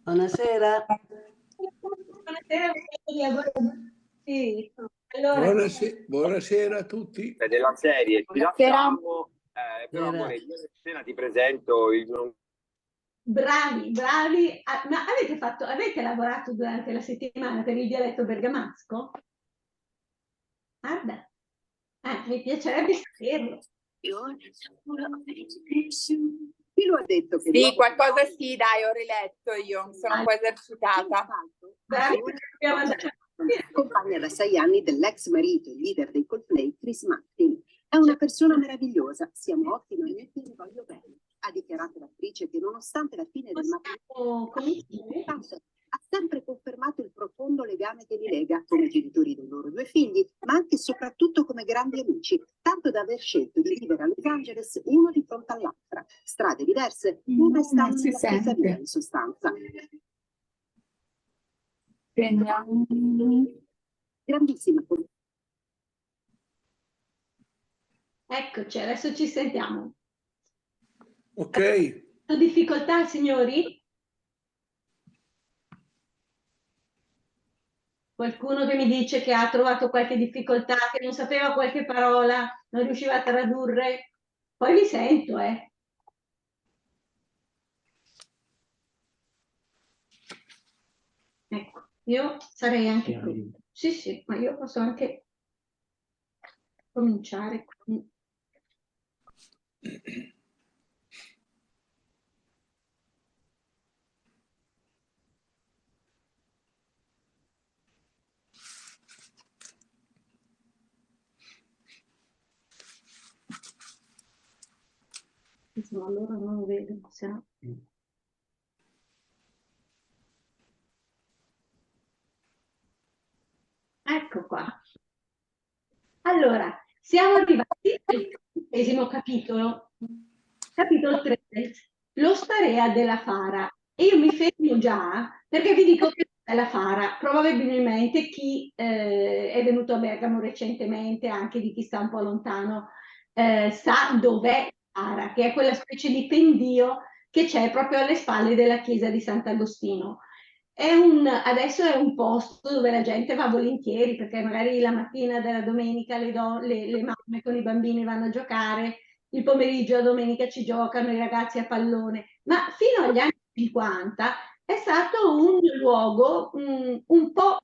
Buonasera. Buonasera, sì. Allora, Buonasera a tutti. Della serie ci lasciamo, però Buonasera. amore, io in scena ti presento il bravi, bravi. Ma avete lavorato durante la settimana per il dialetto bergamasco? Guarda, mi piacerebbe saperlo. Chi lo ha detto che Sì, qualcosa sì, dai, ho riletto io, mi sono un po' esercitata. Bravi, abbiamo mandato. Compagna da 6 anni dell'ex marito e leader dei Coldplay, Chris Martin. È una persona meravigliosa, siamo ottimi amici e vi voglio bene. Ha dichiarato l'attrice che nonostante la fine del matrimonio ha sempre confermato il profondo legame che li lega come genitori dei loro 2 figli, ma anche e soprattutto come grandi amici, tanto da aver scelto di vivere a Los Angeles uno di fronte all'altra. Strade diverse, pur restando nella stessa vita in sostanza. Grandissima. Eccoci, adesso ci sentiamo. Ok. Difficoltà, signori? Qualcuno che mi dice che ha trovato qualche difficoltà, che non sapeva qualche parola, non riusciva a tradurre? Poi vi sento, Ecco, io sarei anche pronta. Sì, ma io posso anche cominciare. Allora non lo vedo, se no. Ecco qua. Allora, siamo arrivati al 13° capitolo, capitolo 3, lo Starea della Fara. E io mi fermo già perché vi dico che è la Fara. Probabilmente chi è venuto a Bergamo recentemente, anche di chi sta un po' lontano, sa dov'è Fara, che è quella specie di pendio che c'è proprio alle spalle della chiesa di Sant'Agostino. Adesso è un posto dove la gente va volentieri perché magari la mattina della domenica le mamme con i bambini vanno a giocare, il pomeriggio la domenica ci giocano i ragazzi a pallone, ma fino agli anni 50 è stato un luogo un po'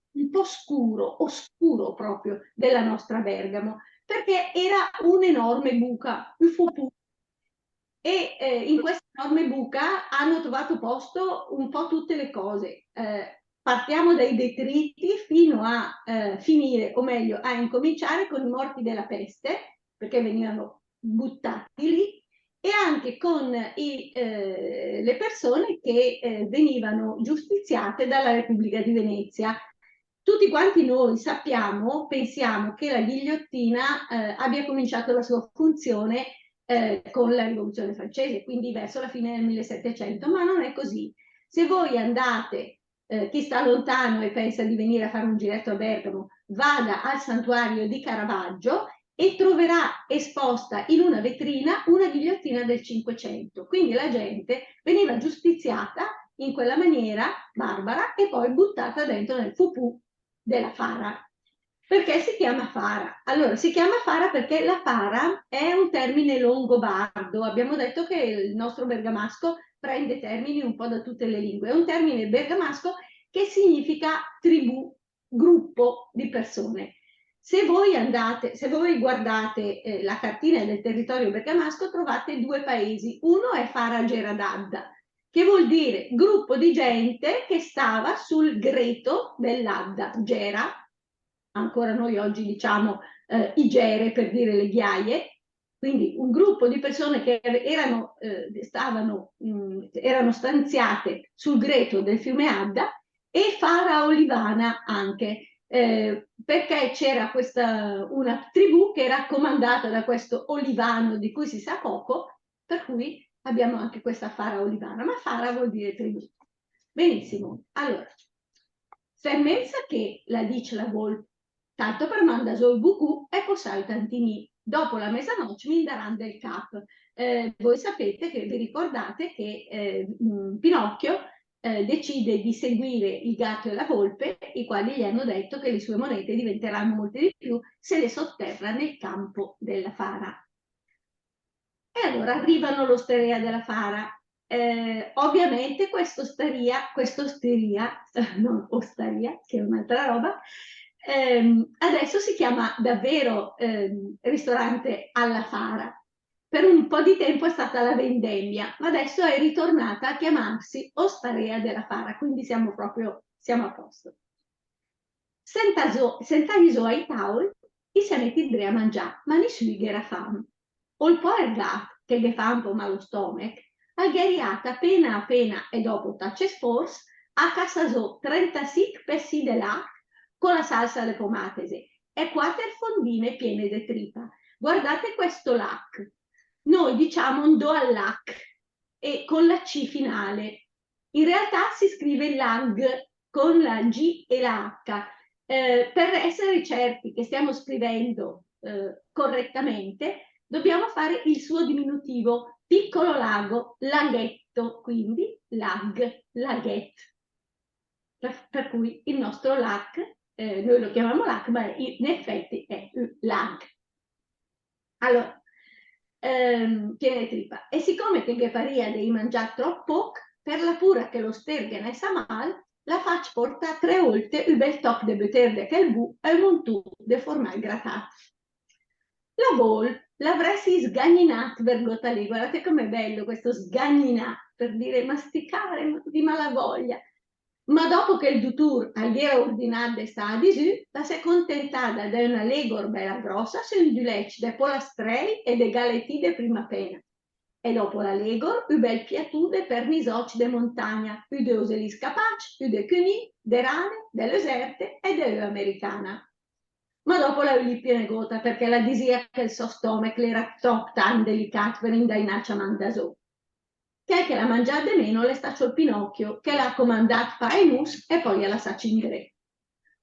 oscuro proprio della nostra Bergamo, perché era un'enorme buca, e in questa enorme buca hanno trovato posto un po' tutte le cose. Partiamo dai detriti fino a finire, o meglio, a incominciare con i morti della peste, perché venivano buttati lì, e anche con le persone che venivano giustiziate dalla Repubblica di Venezia. Tutti quanti noi pensiamo che la ghigliottina abbia cominciato la sua funzione con la rivoluzione francese, quindi verso la fine del 1700, ma non è così. Se voi andate, chi sta lontano e pensa di venire a fare un giretto a Bergamo, vada al santuario di Caravaggio e troverà esposta in una vetrina una ghigliottina del 500. Quindi la gente veniva giustiziata in quella maniera barbara e poi buttata dentro nel fupù della Fara. Perché si chiama Fara? Allora, si chiama Fara perché la Fara è un termine longobardo. Abbiamo detto che il nostro bergamasco prende termini un po' da tutte le lingue. È un termine bergamasco che significa tribù, gruppo di persone. Se voi guardate la cartina del territorio bergamasco, trovate 2 paesi. Uno è Fara Geradadda, che vuol dire gruppo di gente che stava sul greto dell'Adda, Gera. Ancora noi oggi diciamo igere per dire le ghiaie, quindi un gruppo di persone che erano stanziate sul greto del fiume Adda, e Fara Olivana anche, perché c'era una tribù che era comandata da questo Olivano di cui si sa poco, per cui abbiamo anche questa Fara Olivana, ma Fara vuol dire tribù. Benissimo, allora, fermenza che la dice la volpe, tanto per manda sul bucu e posai tantini. Dopo la mezzanotte mi daranno del cap. Voi sapete che vi ricordate che Pinocchio decide di seguire il gatto e la volpe, i quali gli hanno detto che le sue monete diventeranno molte di più se le sotterra nel campo della fara. E allora arrivano all'osteria della fara. Ovviamente quest'osteria, non osteria, che è un'altra roba, adesso si chiama davvero ristorante alla fara. Per un po' di tempo è stata la vendemmia, ma adesso è ritornata a chiamarsi Osteria della Fara, quindi siamo a posto. Sentaiso ai tavoli, i si metti a mangiare, ma nessuno era fame. O il po' è gat, che gli fa un po' mallo stomaco, algheriata appena e dopo tacce sforz, a casa so 36 pezzi di lac con la salsa alle pomatese e 4 fondine piene di tripa. Guardate questo lac. Noi diciamo un do al lac e con la C finale. In realtà si scrive lag con la G e la H. Per essere certi che stiamo scrivendo correttamente, dobbiamo fare il suo diminutivo, piccolo lago, laghetto, quindi lag, laghetto. Per cui il nostro lac, noi lo chiamiamo lac, ma in effetti è lag. Allora, piene di tripa. E siccome che ghe paria devi mangiare troppo, per la pura che lo sterghe ne sa mal, la faccia porta 3 volte il bel toc de butter che il bu e un montù de formaggi grattati. La vol l'avresti sgagninat vergota lì, guardate com'è bello questo sgagninat, per dire masticare di malavoglia. Ma dopo che il dutur era ordinato sta a disù, la si è contentata di una legor bella grossa su un dulec de polastrei e de galetti de prima pena. E dopo la legor, un bel piatù de pernisoci de montagna, un de oseli scapaci, un de cuni, de rane, delle eserte e de americana. Ma dopo la Olimpia negota perché la disia che il suo stomaco era troppo tan delicato per indainaccia mandasò. Che la mangiate meno le staccio il Pinocchio, che l'ha comandato Paenus e poi alla Sacingre.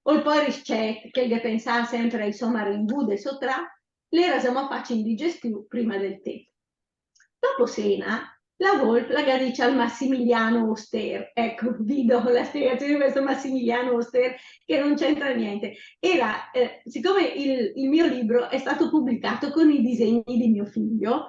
O il poi Riscet, che gli pensava sempre ai suo maringude sotra, le rasiamo facci indigestivo prima del tè. Dopo cena, la volpe la gadice al Massimiliano Auster. Ecco, vi do la spiegazione di questo Massimiliano Auster che non c'entra niente. Era, siccome il mio libro è stato pubblicato con i disegni di mio figlio,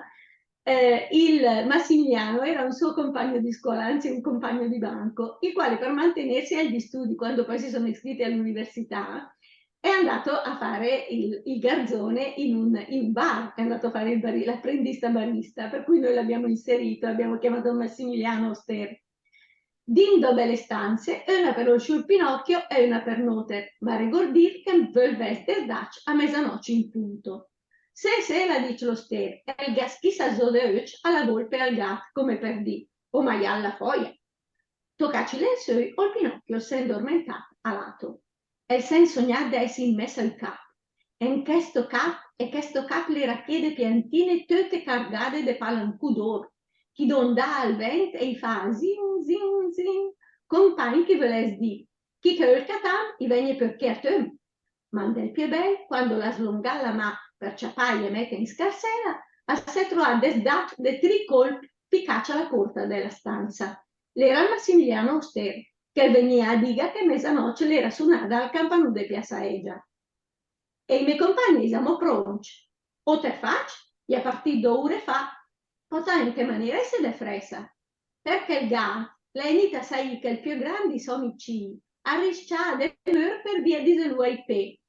il Massimiliano era un suo compagno di scuola, anzi un compagno di banco, il quale per mantenersi agli studi, quando poi si sono iscritti all'università, è andato a fare il garzone in un bar, è andato a fare l'apprendista barista, per cui noi l'abbiamo inserito, l'abbiamo chiamato Massimiliano Auster. Dindo belle stanze, una per lo Pinocchio e una per note, ma ricordir che vuol vester Dutch a mezzanotte in punto. Se la dice lo ster, el gas chissà zodeoc alla volpe al gat, come per di, o maial la foia. Toccaci le sue, o il Pinocchio si è addormentato a lato. E sen sognare di essere immesso al capo. E in questo cap le racchiede piantine tutte cargate di palancu d'oro, chi dà al vento e i fa zin, zin, zin, compagni che volesse di, chi che il catan, i viene perché a te. Manda il piebel, quando la slunga la ma per ciappare e mette in scarsena, a se trovare desdat de 3 colpi picaccia alla porta della stanza. L'era il Massimiliano Auster, che venia a diga che mezzanotte l'era suonata al campanù di Piazza Egia. E i miei compagni siamo pronti. O te faccio, e a partire da ore fa, potete in che maniera se ne fressa. Perché il gatto, l'enita sai che il più grande sono i cini, a risciare per via di lui pe.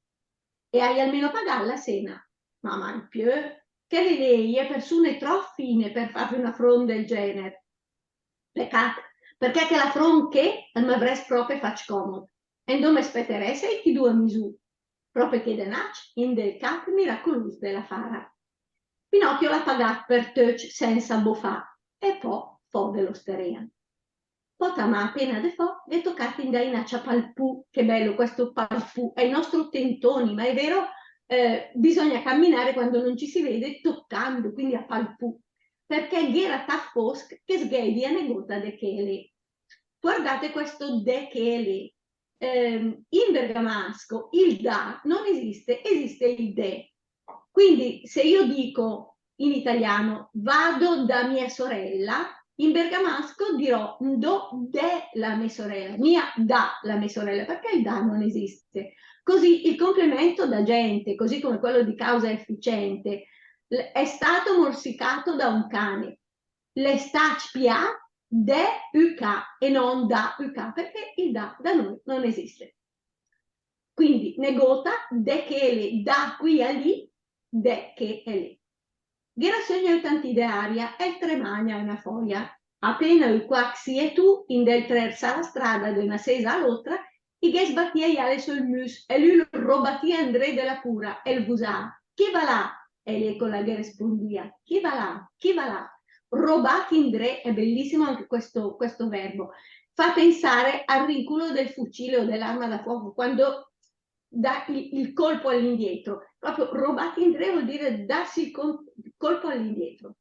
E hai almeno pagato la cena. Ma il più, che lei è persone troppo fine per fare una fronda del genere. Peccato, perché che la fronche non mi avresti proprio faccio comodo. E non mi aspetterei se ti 2 misure. Proprio che denacci in del capo miracoloso della fara. Pinocchio l'ha pagato per touch senza boffà e poi fo dell'osteria. Potama appena de fo, è toccato in dainaccia palpù, che bello questo palpù, è il nostro tentoni, ma è vero, bisogna camminare quando non ci si vede toccando, quindi a palpù, perché ghera taffosc che sghedia negota de chele. Guardate questo de chele. In bergamasco il da non esiste, esiste il de. Quindi se io dico in italiano vado da mia sorella, In bergamasco dirò do de la mia sorella, mia da la mia sorella, perché il da non esiste. Così il complemento d'agente, così come quello di causa efficiente, è stato morsicato da un cane. Le stac pia de uk e non da uk, perché il da noi non esiste. Quindi negota de che le da qui a lì, de che è lì. Gerasogna eutantidearia è il tremagna una foglia. Appena il quaxi e tu, in del trersa la strada de una sesa all'altra, i che sbattia iale sul mus, e lui lo robatia André della cura, e il vusà. Chi va là? E lei con la che rispondia. Chi va là? Chi va là? Robati André, è bellissimo anche questo verbo. Fa pensare al rinculo del fucile o dell'arma da fuoco, quando dà il colpo all'indietro. Proprio robati André vuol dire darsi il colpo all'indietro.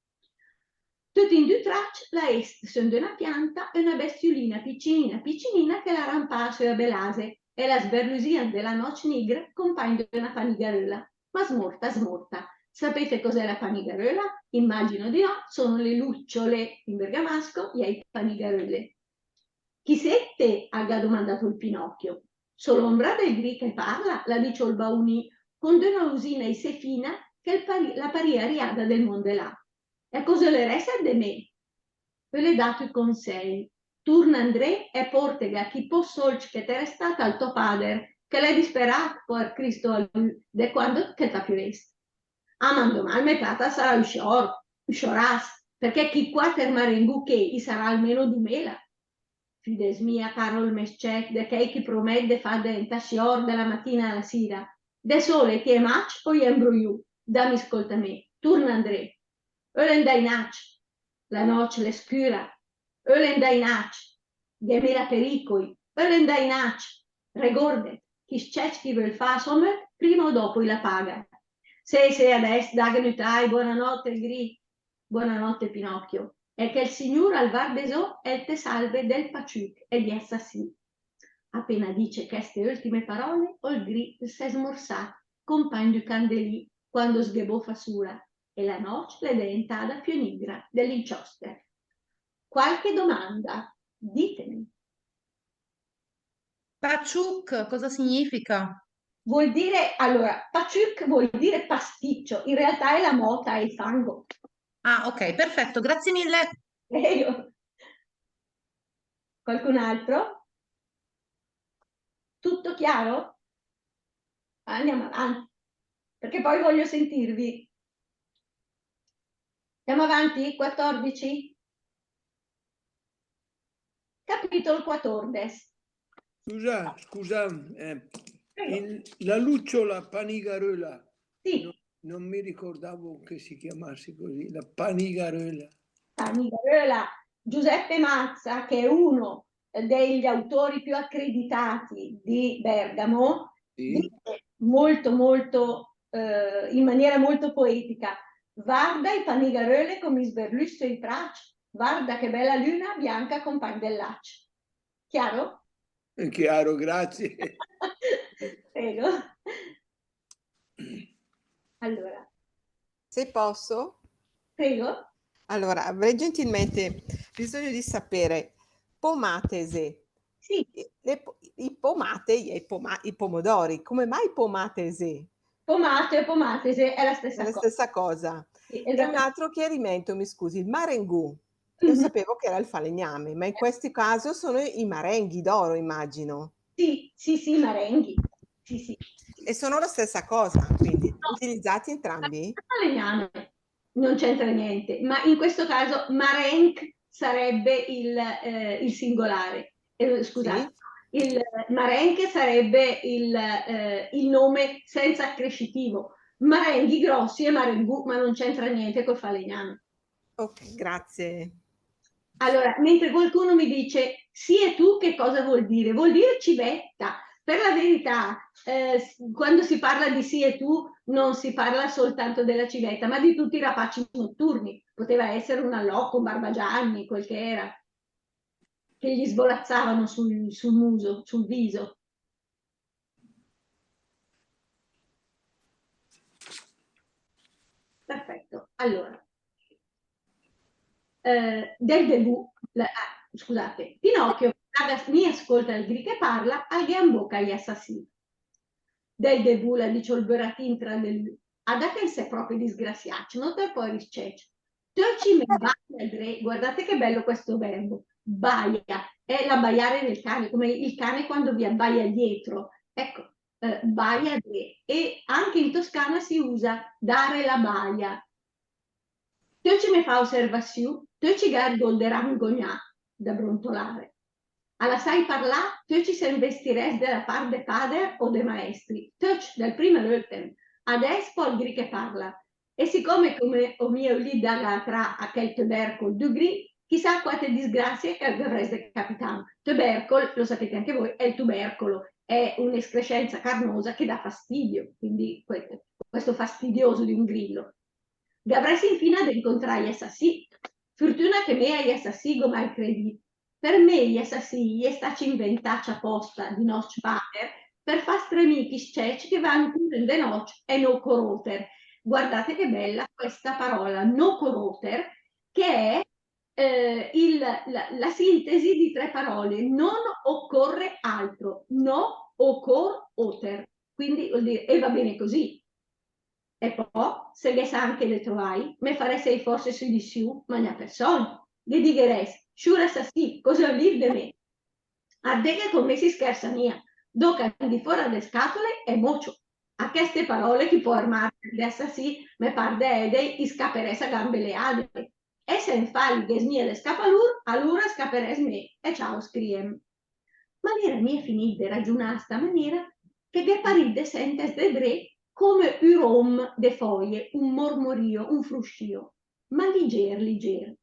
Tutto in due tracce, la est sono una pianta e una bestiolina piccinina che la rampace e belase e la sberlusia della noce nigra compagne di una panigarola, ma smorta. Sapete cos'è la panigarola? Immagino di no, sono le lucciole in bergamasco e i panigarole. Chi siete? Ha domandato il Pinocchio. Sono l'ombra del gri che parla, la dice il bauni, con una usina e sefina che la paria riada del mondo là. E cosa le resta de me? Ve le dato i consigli. Turna André e portega chi può solc che te è stata al tuo padre, che l'è disperato per Cristo a lui, de quando che t'apiresti. Ah, ma domani metà sarà uscioras, perché chi qua ter marengu che i sarà almeno 2000. Fides mia, Carol Meschet, de che chi promette fa denta scior della mattina alla sera. De sole ti è match o embro io? Dammi ascolta me. Turna André. Ölen dai nach, la noce le scura. Ölen dai nach, de mira pericoli. Ölen dai nach, regordet, chi scecchi vuol fa sommer, prima o dopo la paga. Se adesso dagnutai, buonanotte Gri, buonanotte Pinocchio, e che il signor Alvar Besò e te salve del paciuc e di assassin. Appena dice queste ultime parole, il Gri si è smorsato, compagno di Candelì, quando sghebò fasura, e la noce le diventata più nigra dell'incioster. Qualche domanda? Ditemi. Paciuc, cosa significa? Vuol dire, allora, paciuc vuol dire pasticcio, in realtà è la mota e il fango. Ah, ok, perfetto, grazie mille. Prego. Qualcun altro? Tutto chiaro? Andiamo avanti, perché poi voglio sentirvi. Andiamo avanti? 14? Capitolo 14. Scusa, la lucciola panigarola, Sì, non mi ricordavo che si chiamasse così, la panigarola. Panigarola. Giuseppe Mazza, che è uno degli autori più accreditati di Bergamo, Sì? dice molto, in maniera molto poetica, guarda i panigarole come sberlusso i tracci, guarda che bella luna bianca compagna del laccio. Chiaro? È chiaro, grazie. Prego. Allora, Se posso? prego. Allora, avrei gentilmente bisogno di sapere pomatese. Sì, I pomate, i pomodori, come mai pomatese? pomatese è la È stessa la cosa. stessa cosa. Sì, E un altro chiarimento, mi scusi, il marengù. Io Mhm. sapevo che era il falegname, ma in questo caso sono i marenghi d'oro, immagino. Sì, marenghi. Sì. E sono la stessa cosa, quindi No, utilizzati entrambi? falegname non c'entra niente, ma in questo caso marenc sarebbe il singolare. Scusate, Sì? il marenche sarebbe il nome senza accrescitivo. Marenghi grossi e marengù, ma non c'entra niente col falegname. Ok, grazie. Allora, mentre qualcuno mi dice sì e tu che cosa vuol dire? Vuol dire civetta. Per la verità, quando si parla di sì e tu non si parla soltanto della civetta, ma di tutti i rapaci notturni. Poteva essere un allocco, un barbagianni, quel che era, che gli svolazzavano sul muso, sul viso. Perfetto. Allora, del debut, scusate, Pinocchio mi ascolta il gri che parla, al gran bocca gli assassini. Del debut la dice il beratin tra del ad aquel se proprio disgraziato, non te poi risceccio. Guardate che bello questo verbo, baia, è l'abbaiare del cane, come il cane quando vi abbaia dietro, ecco, baia e anche in Toscana si usa dare la baia. Tu ci mi fa osservazione, tu ci gargolderan gognà da brontolare. Alla sai parlar, tu ci se investires della par de pader o de maestri, tu del primo all'ultimo, adesso poi il gri che parla. E siccome come o mio lì dalla tra a quel tubercolo du gri, chissà quante disgrazie che dovreste capitare. Tubercolo, lo sapete anche voi, è il tubercolo, è un'escrescenza carnosa che dà fastidio, quindi questo fastidioso di un grillo. Dovresti infine ad incontrare gli assassini. Fortuna che me gli assassini come credi. Per me gli assassini è stato inventato apposta di nostro padre per far stremichi sceci che vanno in de noce e no coroter. Guardate che bella questa parola, no coroter, che è la sintesi di 3 parole. Non occorre altro, no occor oter. Quindi vuol dire, e va bene così. E poi, se le sa anche le trovai, me farei forse su di su, ma ne ha persone. Gli digheresti, sciura sì, cosa dir de me? A te che con me si scherza mia, doca di fuori le scatole e mocio. A queste parole chi può armare di assassì, me par de edei, scapperes a gambe le ade. E se infali che snie le scapalur, allora scapperes me, e ciao scriem. Maniera mia finite ragionare sta maniera, che de paride sentes de dre come un rom de foglie, un mormorio, un fruscio, ma liger.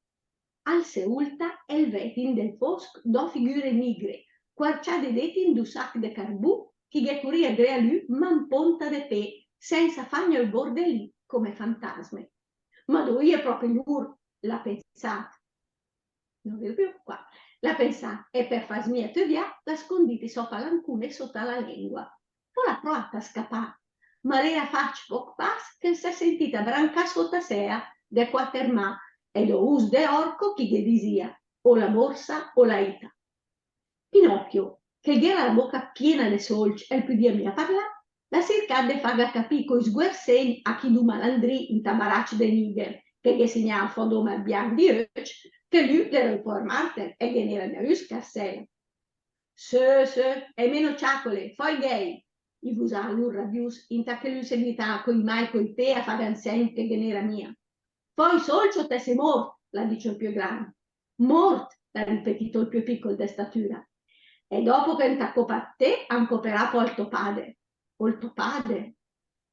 Al seulta el vetin del fosc do figure nigre, quarcia de detin du sac de carbù, chi ge curia dre a lui man ponta de pe, senza fagno il bordelì come fantasme. Ma dove è proprio l'ur, la pensata. Non vedo più qua. La pensata e per far smieto via, la sconditi sopra l'ancune sotto la lingua. Poi l'ha provata a scappare, ma l'era faccia poco pas che si è sentita branca sotto sea de quatermà e lo us de orco chi gli disia, o la borsa o la ita. Pinocchio, che gli era la bocca piena di solci e il più di a parlare, la circade faga capì coi sguersegni a chi du malandrì in tabaracci de niger, che gli segnava fodome bianco di öc, che lui era il por Marten e che era mia scarsella. Se, e meno ciacole, fai gay, gli fusa l'urra bius, inta che lui seguita coi mai coi te a fare ansente che era mia. Poi solcio te sei mort, la dice il più grande. Mort, l'ha ripetito il più piccolo de statura. E dopo che t'accoppa a te, ancopperà poi il tuo padre. O il tuo padre?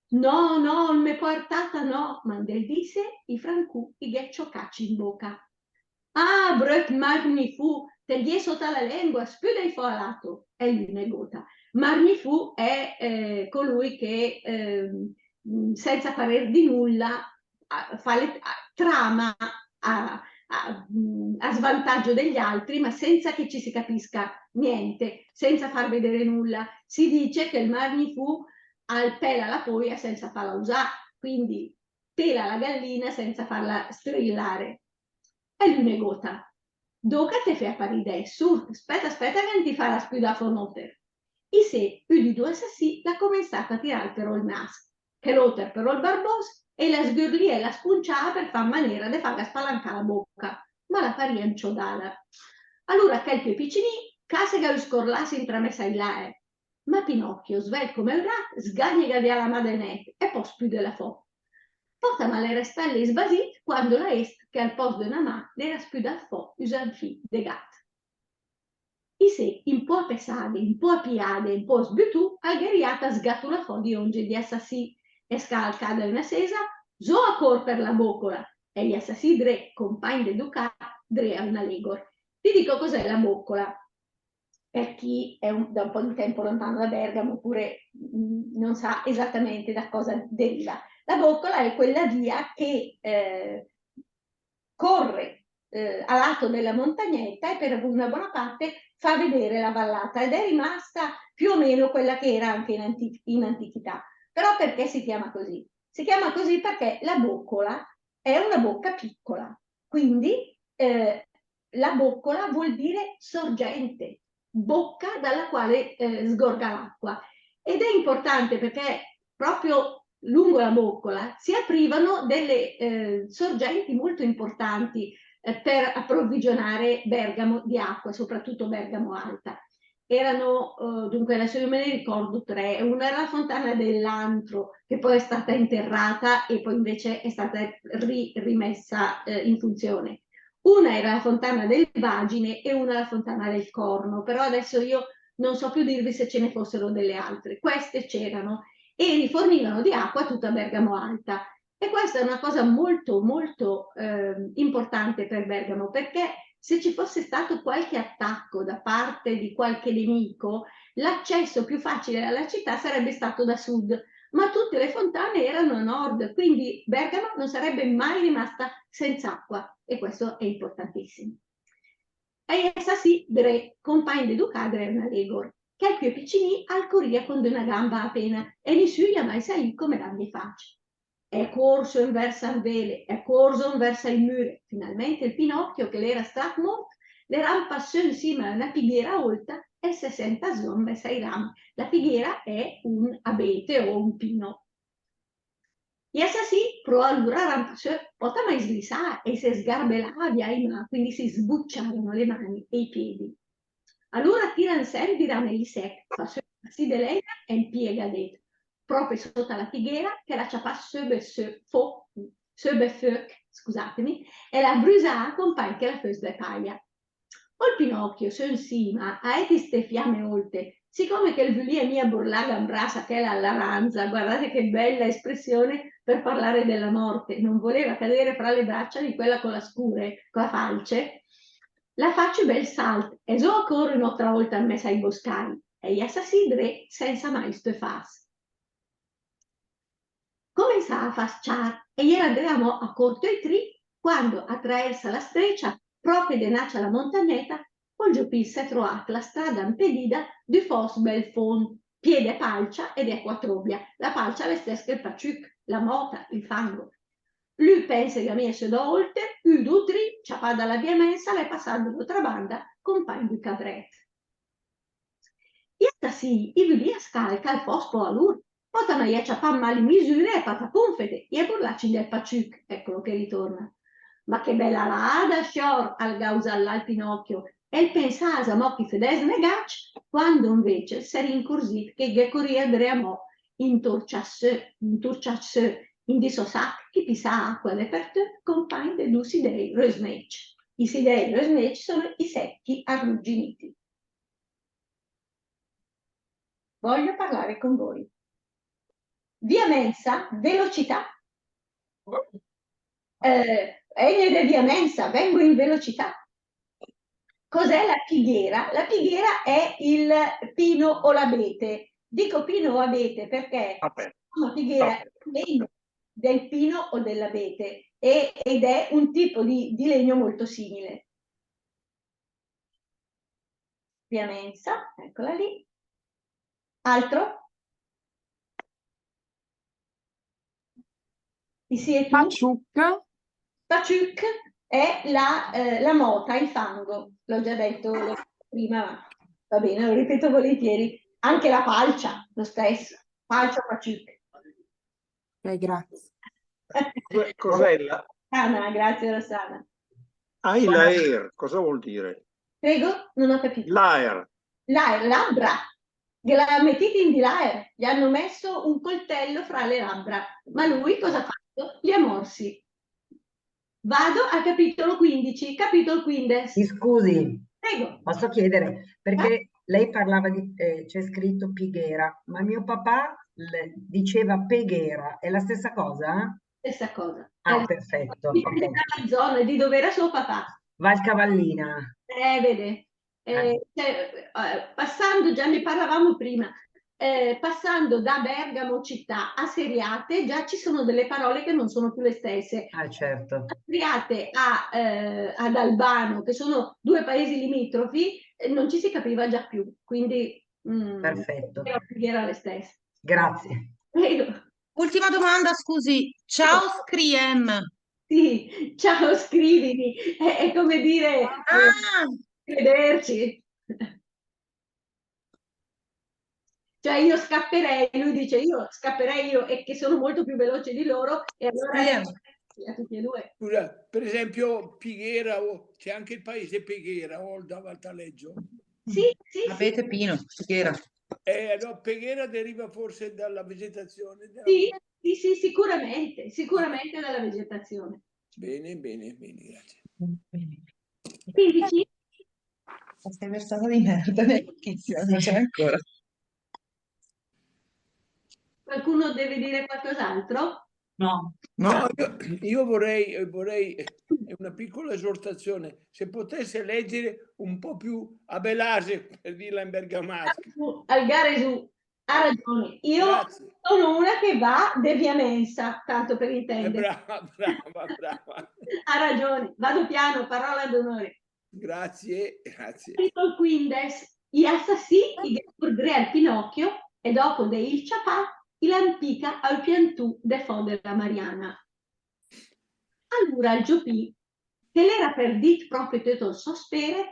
No, non me portata no, ma del disse i francù i ghiaccio cacci in bocca. Ah, brut magnifu, te gli è sotto la lingua, spuda il folato. E lui negota. Magnifu è colui che senza parer di nulla trama a svantaggio degli altri, ma senza che ci si capisca niente, senza far vedere nulla. Si dice che il magnifu pela la poia senza farla usare, quindi pela la gallina senza farla strillare. E lui negota. Doca te fai apparire su, aspetta che non ti fa la spuda fonoter. E se più di 2 assassini l'ha cominciato a tirare però il naso, che l'oter però il barbos e la sgurlì e la spunciava per far maniera di farla spalancare la bocca, ma la faria inciodala. Allora che il più piccini, casega scorlassi intramessa in là, ma Pinocchio, svel come un rat, sgagnega via la madenette e poi spude la fo. Porta ma le restelle sbasit quando la est che al posto di una mà le era spuda fo usan fi de gat. I se in po' pesade, in po' piade, in po' sbutù, algheriata sgatula fo di onge di assassi e scalcada una sesa, zo a cor per la boccola e gli assassi dre, compagni de ducat, dre a una legor. Ti dico cos'è la boccola. Per chi è da un po' di tempo lontano da Bergamo oppure non sa esattamente da cosa deriva. La boccola è quella via che corre a lato della montagnetta e per una buona parte fa vedere la vallata ed è rimasta più o meno quella che era anche in antichità. Però perché si chiama così? Si chiama così perché la boccola è una bocca piccola, quindi la boccola vuol dire sorgente, bocca dalla quale sgorga l'acqua. Ed è importante perché proprio lungo la boccola si aprivano delle sorgenti molto importanti per approvvigionare Bergamo di acqua, soprattutto Bergamo Alta. Erano, dunque adesso io me ne ricordo tre. Una era la fontana dell'Antro, che poi è stata interrata e poi invece è stata rimessa in funzione. Una era la fontana del Vagine e una la fontana del Corno, però adesso io non so più dirvi se ce ne fossero delle altre. Queste c'erano e rifornivano di acqua tutta Bergamo Alta. E questa è una cosa molto, molto importante per Bergamo, perché se ci fosse stato qualche attacco da parte di qualche nemico, l'accesso più facile alla città sarebbe stato da sud, ma tutte le fontane erano a nord, quindi Bergamo non sarebbe mai rimasta senza acqua, e questo è importantissimo. E essa sì, compagne de Ducadre una legor, quelques piccini al corria con una gamba appena, e nessuno mai sai come la mia faccia. È corso in verso al vele, è corso in verso il muro. Finalmente il Pinocchio, che l'era strato, le rampassò insieme a una fighiera alta e si senta zombe sei rami. La fighiera è un abete o un pino. E essa sì, pro allora rampassò, pota mai slissà e si sgarbellava via i mani, quindi si sbucciarono le mani e i piedi. Allora tiran sen di ramelli sec, si delega e impiega dentro. Proprio sotto la fighiera che la ciapà scusatemi, e la brusa con che la fes de paglia. O il Pinocchio, su in cima, a queste fiamme olte, siccome che il vulia mia burlaga in brasa che è la laranza, guardate che bella espressione per parlare della morte, non voleva cadere fra le braccia di quella con la scure, con la falce, la faccio bel salto, e so ancora un'altra volta a messa ai boscai, e gli assassidre senza mai stefas. Cominciava a fasciar e ieri andavamo a corto i tri quando attraversa la streccia proprio denaccia la montagnetta col giupì si è trovata la strada impedita di Fos Belfond, piede palcia ed acqua trobbia. La palcia le stesse il paciuc, la mota, il fango. Lui pensa che mi esce da oltre, più d'utri, ciapà dalla via mensa, le passando d'altra banda, compagno di Cavret. E sì, i vili a scalca il fospo a lur, potano ia ciapà mali misure e patapunfete, e burlaci del paciuc, eccolo che ritorna. Ma che bella lada, scior, al gausalla al Pinocchio, e il pensasa mo chi fedes negacci, quando invece si rincorsit che gecoria dreamò in turciasse, in disosac, chi pisa acqua le perte, compagni degli sidei resnec. I sidei resnec sono i secchi arrugginiti. Voglio parlare con voi. Via mensa, velocità. Ennede via mensa, vengo in velocità. Cos'è la pighiera? La pighiera è il pino o l'abete. Dico pino o abete perché la pighiera è il legno del pino o dell'abete ed è un tipo di legno molto simile. Via mensa, eccola lì. Altro? Paciuc. Paciuc è la mota, il fango. L'ho già detto prima, ma va bene, lo ripeto volentieri. Anche la palcia, lo stesso. Palcia Paciuc. Grazie. Cos'è la... Rossana, grazie Rossana. L'air, cosa vuol dire? Prego, non ho capito. L'air. L'air, labbra. La mettete in di l'air. Gli hanno messo un coltello fra le labbra. Ma lui cosa ha fatto? Li ha morsi. Vado al capitolo 15. Capitolo 15. Mi scusi, Prego. posso chiedere? Perché lei parlava di, c'è scritto Pighera, ma mio papà diceva Peghera, è la stessa cosa? Stessa cosa. Ah, perfetto. Dipende dalla zona, di dove era suo papà. Valcavallina. Vede. Passando, già ne parlavamo prima, passando da Bergamo città a Seriate, già ci sono delle parole che non sono più le stesse. Ah, certo. Seriate ad Albano, che sono due paesi limitrofi, non ci si capiva già più, quindi perfetto. Era le stesse. Grazie. Prego. Ultima domanda, scusi. Ciao Scriem. Sì, ciao, scrivimi, è come dire, Ah, vederci. Cioè io scapperei, lui dice io scapperei io e che sono molto più veloce di loro e allora a tutti e due. Scusa, per esempio Pighera, c'è anche il paese Peghera, o da Valtaleggio. Sì, sì, sì. Abete Pino, Sichera. No, Peghera deriva forse dalla vegetazione. Sì, sì, sicuramente dalla vegetazione. Bene, bene, bene, grazie. Quindi sì, Stai versando di merda, non c'è ancora. qualcuno deve dire qualcos'altro? No. No, io vorrei, è una piccola esortazione, se potesse leggere un po' più a Belase, per dirla in bergamasco. Algare su, ha ragione. Io Grazie. sono una che va de via mensa, tanto per intendere. Brava. Ha ragione, vado piano, parola d'onore. Grazie. Capitol 15, gli assassini che cordre al Pinocchio e dopo de il ciapà, il pica al piantù de fo della Mariana. Allora il giopì, che l'era per dit proprio tutto il sosperet,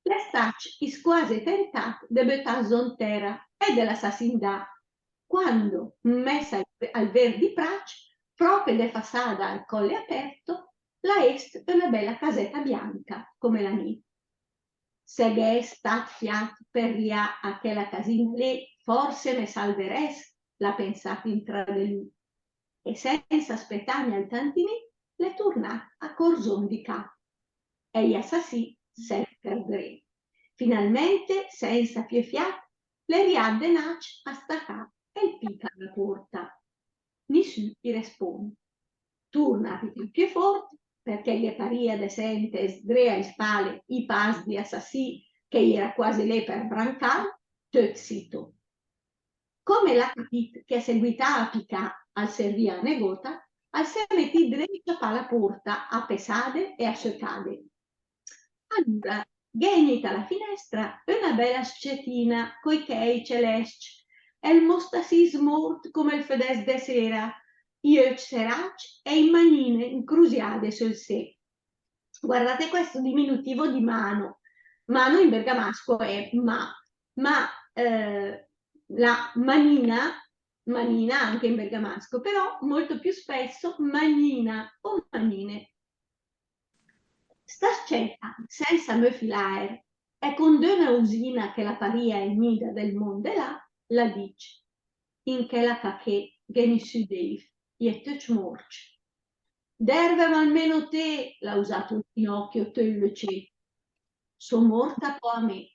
le stac is quasi tentat de betar zontera e della sassindà, quando, messa al verdi prac, proprio de fassada al colle aperto, la est è una bella casetta bianca, come la nit. Se che è stat fiat per ria a che la casina lì, forse me salveres, l'ha pensato in tra di lui. E senza aspettarmi al tantini, le tornà a Corzon di Ca. E gli assassini se perdere. Finalmente, senza più fiat, le riadde nac a staccar e il pica alla porta. Nessuno gli risponde. Torna più forte, perché gli paria decente sdrea in spale i pas di assassini che era quasi lì per brancar, tot zitto. Come l'ha capito che seguita a picà al servia a negota, al se metti dritto alla porta a pesade e a cercade. Allora, ghenita alla finestra una bella scetina coi chei celesti e il mostasì smort come il fedes de sera, io serac e in manine incrusiade sul sé. Guardate questo diminutivo di mano. Mano in bergamasco è ma la manina anche in bergamasco, però molto più spesso manina o manine. Sta scelta senza me filaer e con una usina che la paria è nida del mondo là, la dice, in che la cacche geni su deif, iette smorci. Derve ma almeno te, l'ha usato il Pinocchio, te lo c'è. Sono morta po' a me.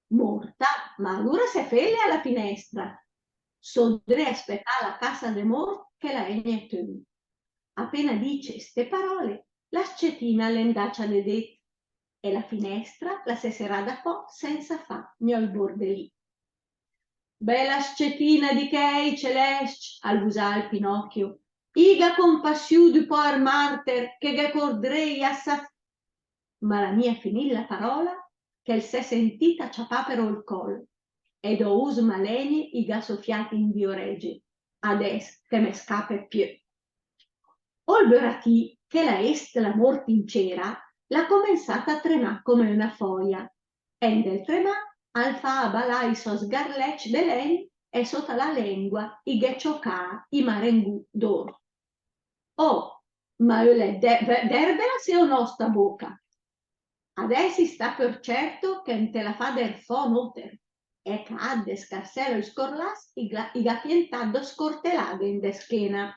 Morta? Ma allora se fele alla finestra. Sodre aspettare la casa de mort che la egne tu. Appena dice ste parole, la scetina l'endaccia de det e la finestra la sesserà da po' senza fa gnol bordelì. Bella scetina di chei celeste, albusà il Pinocchio, iga compassiu du por marter che ge cordrei assaz. Ma la mia finì la parola che il s'è sentita ciapapero il col ed ho us malenie iga soffiati in dio regi, ades che me scape più. Olberati che la est la morte in cera, l'ha comenzata a tremà come una foia, e del tremà al fa a balai sos garlec de lei e sotto la lingua i ghiacciocà i marengù d'oro. Oh, ma io le derbela se o no sta bocca? Adesso sta per certo che non te la fa der fo noter, e cadde scarselo il scorlas i gatientado scortelado in de schena.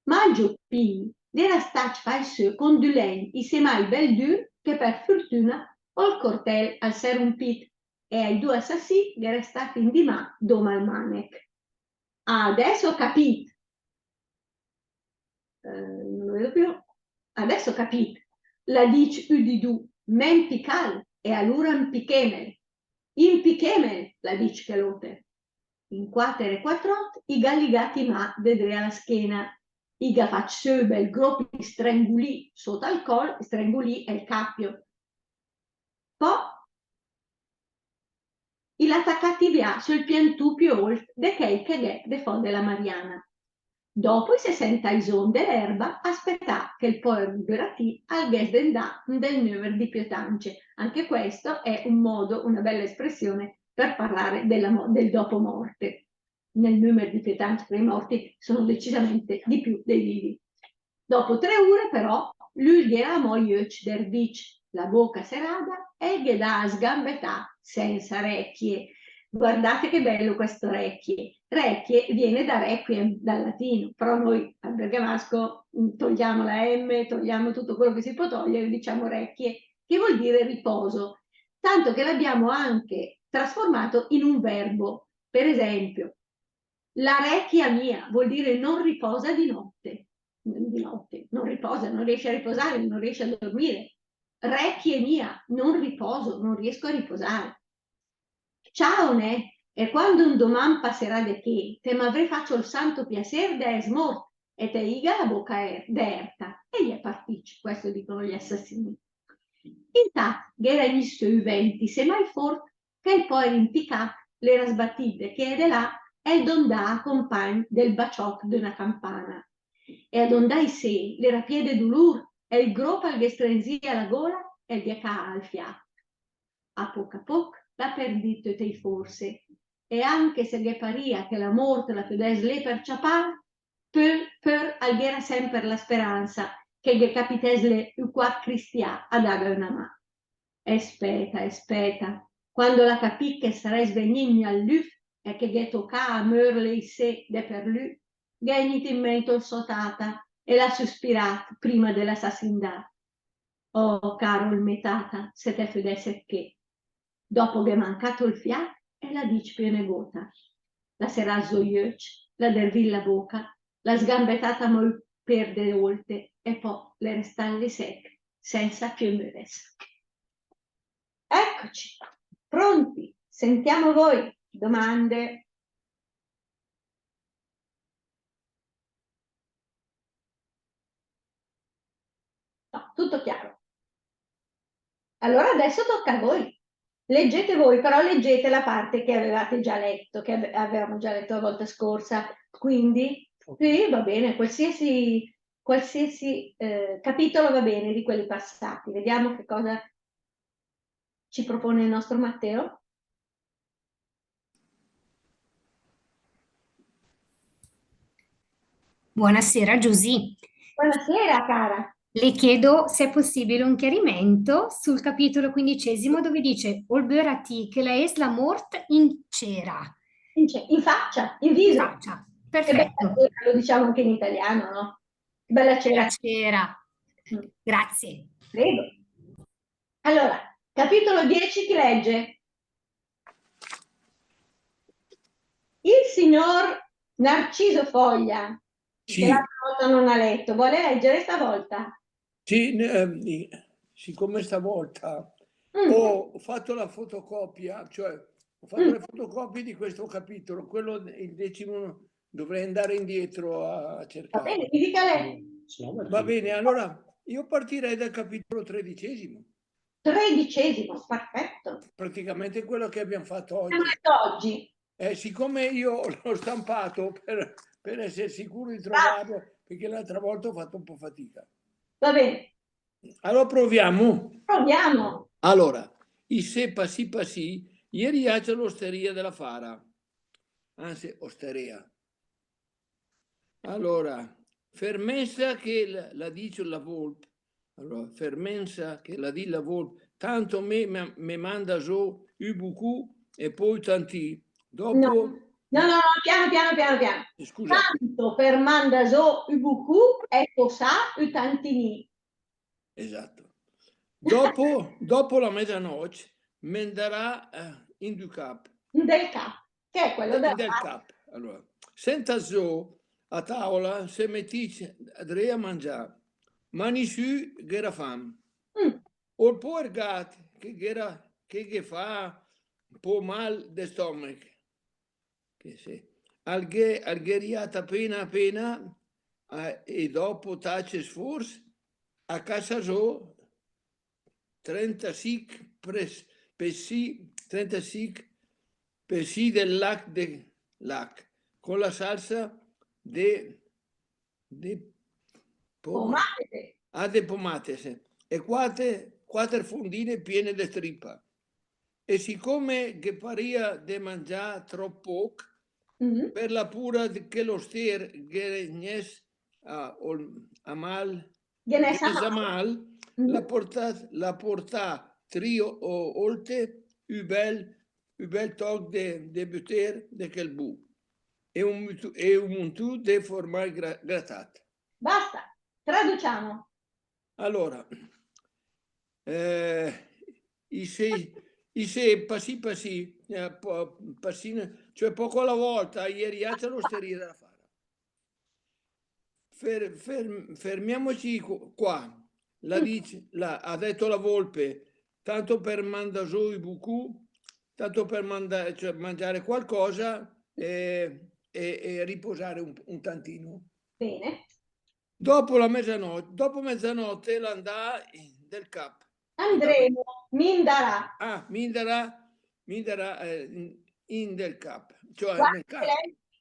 Ma il giuppì era stato falso con du len i semai bel dur che per fortuna o il cortel al serumpit e ai due assassini gli era stato in di mà doma al manec. Adesso ho capito. Non lo vedo più. Adesso ho capito. La dice udidu, men pical e allora in pichemel, la dice che lote. In 4 e 4 i galligati ma vedrei alla schiena. I gafaccio bel gruppo strangulì sotto al col, strangulì è il cappio. Poi il attaccati via sul piantù più oltre de che de fo della Mariana. Dopo i 60 ison dell'erba, aspetta che il poi liberati al gas del numero di pietanze. Anche questo è un modo, una bella espressione per parlare del dopo morte. Nel numero di pietanze per i morti sono decisamente di più dei vivi. Dopo 3 ore però, lui era moioc der dic, la bocca serrata e gli dà sgambetà senza orecchie. Guardate che bello questo recchie. Recchie viene da requiem, dal latino, però noi al bergamasco togliamo la M, togliamo tutto quello che si può togliere e diciamo recchie, che vuol dire riposo. Tanto che l'abbiamo anche trasformato in un verbo. Per esempio, la recchia mia vuol dire non riposa di notte. Di notte, non riposa, non riesce a riposare, non riesce a dormire. Recchie mia, non riposo, non riesco a riposare. Ciao ne, e quando un doman passerà de che, te m'avrei faccio il santo piacer de es mort, e te iga la bocca derta, e gli è partito, questo dicono gli assassini. Intact, gh'era inisto i venti, se mai fort, che poi rimpicat, l'era sbattite, che è là, e dondà compagno del bacioc d'una campana. E adondai se, l'era piede d'ulur, e il gropa al gestrensia la gola, e il diaca al fiato. A poc la perdito tei forse, e anche se ghe paria che la morte la fedes le perciapar, per alghera sempre la speranza che ghe capites le qua cristia ad aga una ma. Espeta, quando la capì che sarei svegnigni al luf e che ghe tocca a mörle i se de per lui, ghe gnit in mente il sotata e la sospirat prima dell'assassinat. Oh, caro il metata, se te fedesse che dopo che è mancato il fiato, e la dice più negota. La serà zoiuc, la dervì la bocca, la sgambettata mol perde olte e poi le restalle secche, senza più meressa. Eccoci, pronti, sentiamo voi, domande. No, tutto chiaro. Allora adesso tocca a voi. Leggete voi, però leggete la parte che avevate già letto, che avevamo già letto la volta scorsa. Quindi, sì, va bene, qualsiasi capitolo va bene di quelli passati. Vediamo che cosa ci propone il nostro Matteo. Buonasera Giusy. Buonasera cara. Le chiedo se è possibile un chiarimento sul capitolo 15 dove dice Olberati che la es la mort in cera. In faccia, in viso. In faccia, perfetto. Lo diciamo anche in italiano, no? Bella cera. Cera. Grazie. Prego. Allora, capitolo 10 chi legge? Il signor Narciso Foglia, Sì. che l'altra volta non ha letto, vuole leggere stavolta? Sì, siccome stavolta ho fatto la fotocopia, cioè ho fatto le fotocopie di questo capitolo, quello il 10° dovrei andare indietro a cercare. Va bene, mi dica lei. Va bene, allora io partirei dal capitolo 13. 13, perfetto. Praticamente quello che abbiamo fatto oggi. Oggi. Siccome io l'ho stampato per essere sicuro di trovarlo, perché l'altra volta ho fatto un po' fatica. Va bene. Allora proviamo. Proviamo. Allora, i se passi, ieri c'è l'osteria della Fara. Anzi, osteria. Allora, fermenza che la dice la volpe. Allora, fermenza che la dice la volpe. Tanto me manda giù u bucu e poi tanti. Dopo... No, piano. Scusa. Tanto per manda giù u bucu e posà u tantini. Esatto. Dopo la mezzanotte manderà in du cap. Del cap, che è quello del cap. Allora, senta zo a tavola se mettici a mangiare, ma nessuno che fame. O il poor gat che fa un po' mal de stomaco. Che se algheriata appena e dopo tace sforzo a casa zo 35 pessi del lac con la salsa de de Pomate. de pomates e quattro fondine piene di trippa. E siccome che paria de mangiare troppo poco, per la pura che lo stier gnes a mal, Gnes a gnes a mal, la porta trio o olte ubel tog de buter de quel bu e un montù de formaggi grattati. Basta, traduciamo. Allora, i se passi, cioè poco alla volta, ieri c'è l'osteria da fare. Fermiamoci qua. Ha detto la volpe, tanto per mandare giù i bucù, tanto per mangiare qualcosa e riposare un tantino. Bene. Dopo mezzanotte l'andà del cap. Andremo, Mindara. Ah, Mindara in del cap. Cioè nel cap.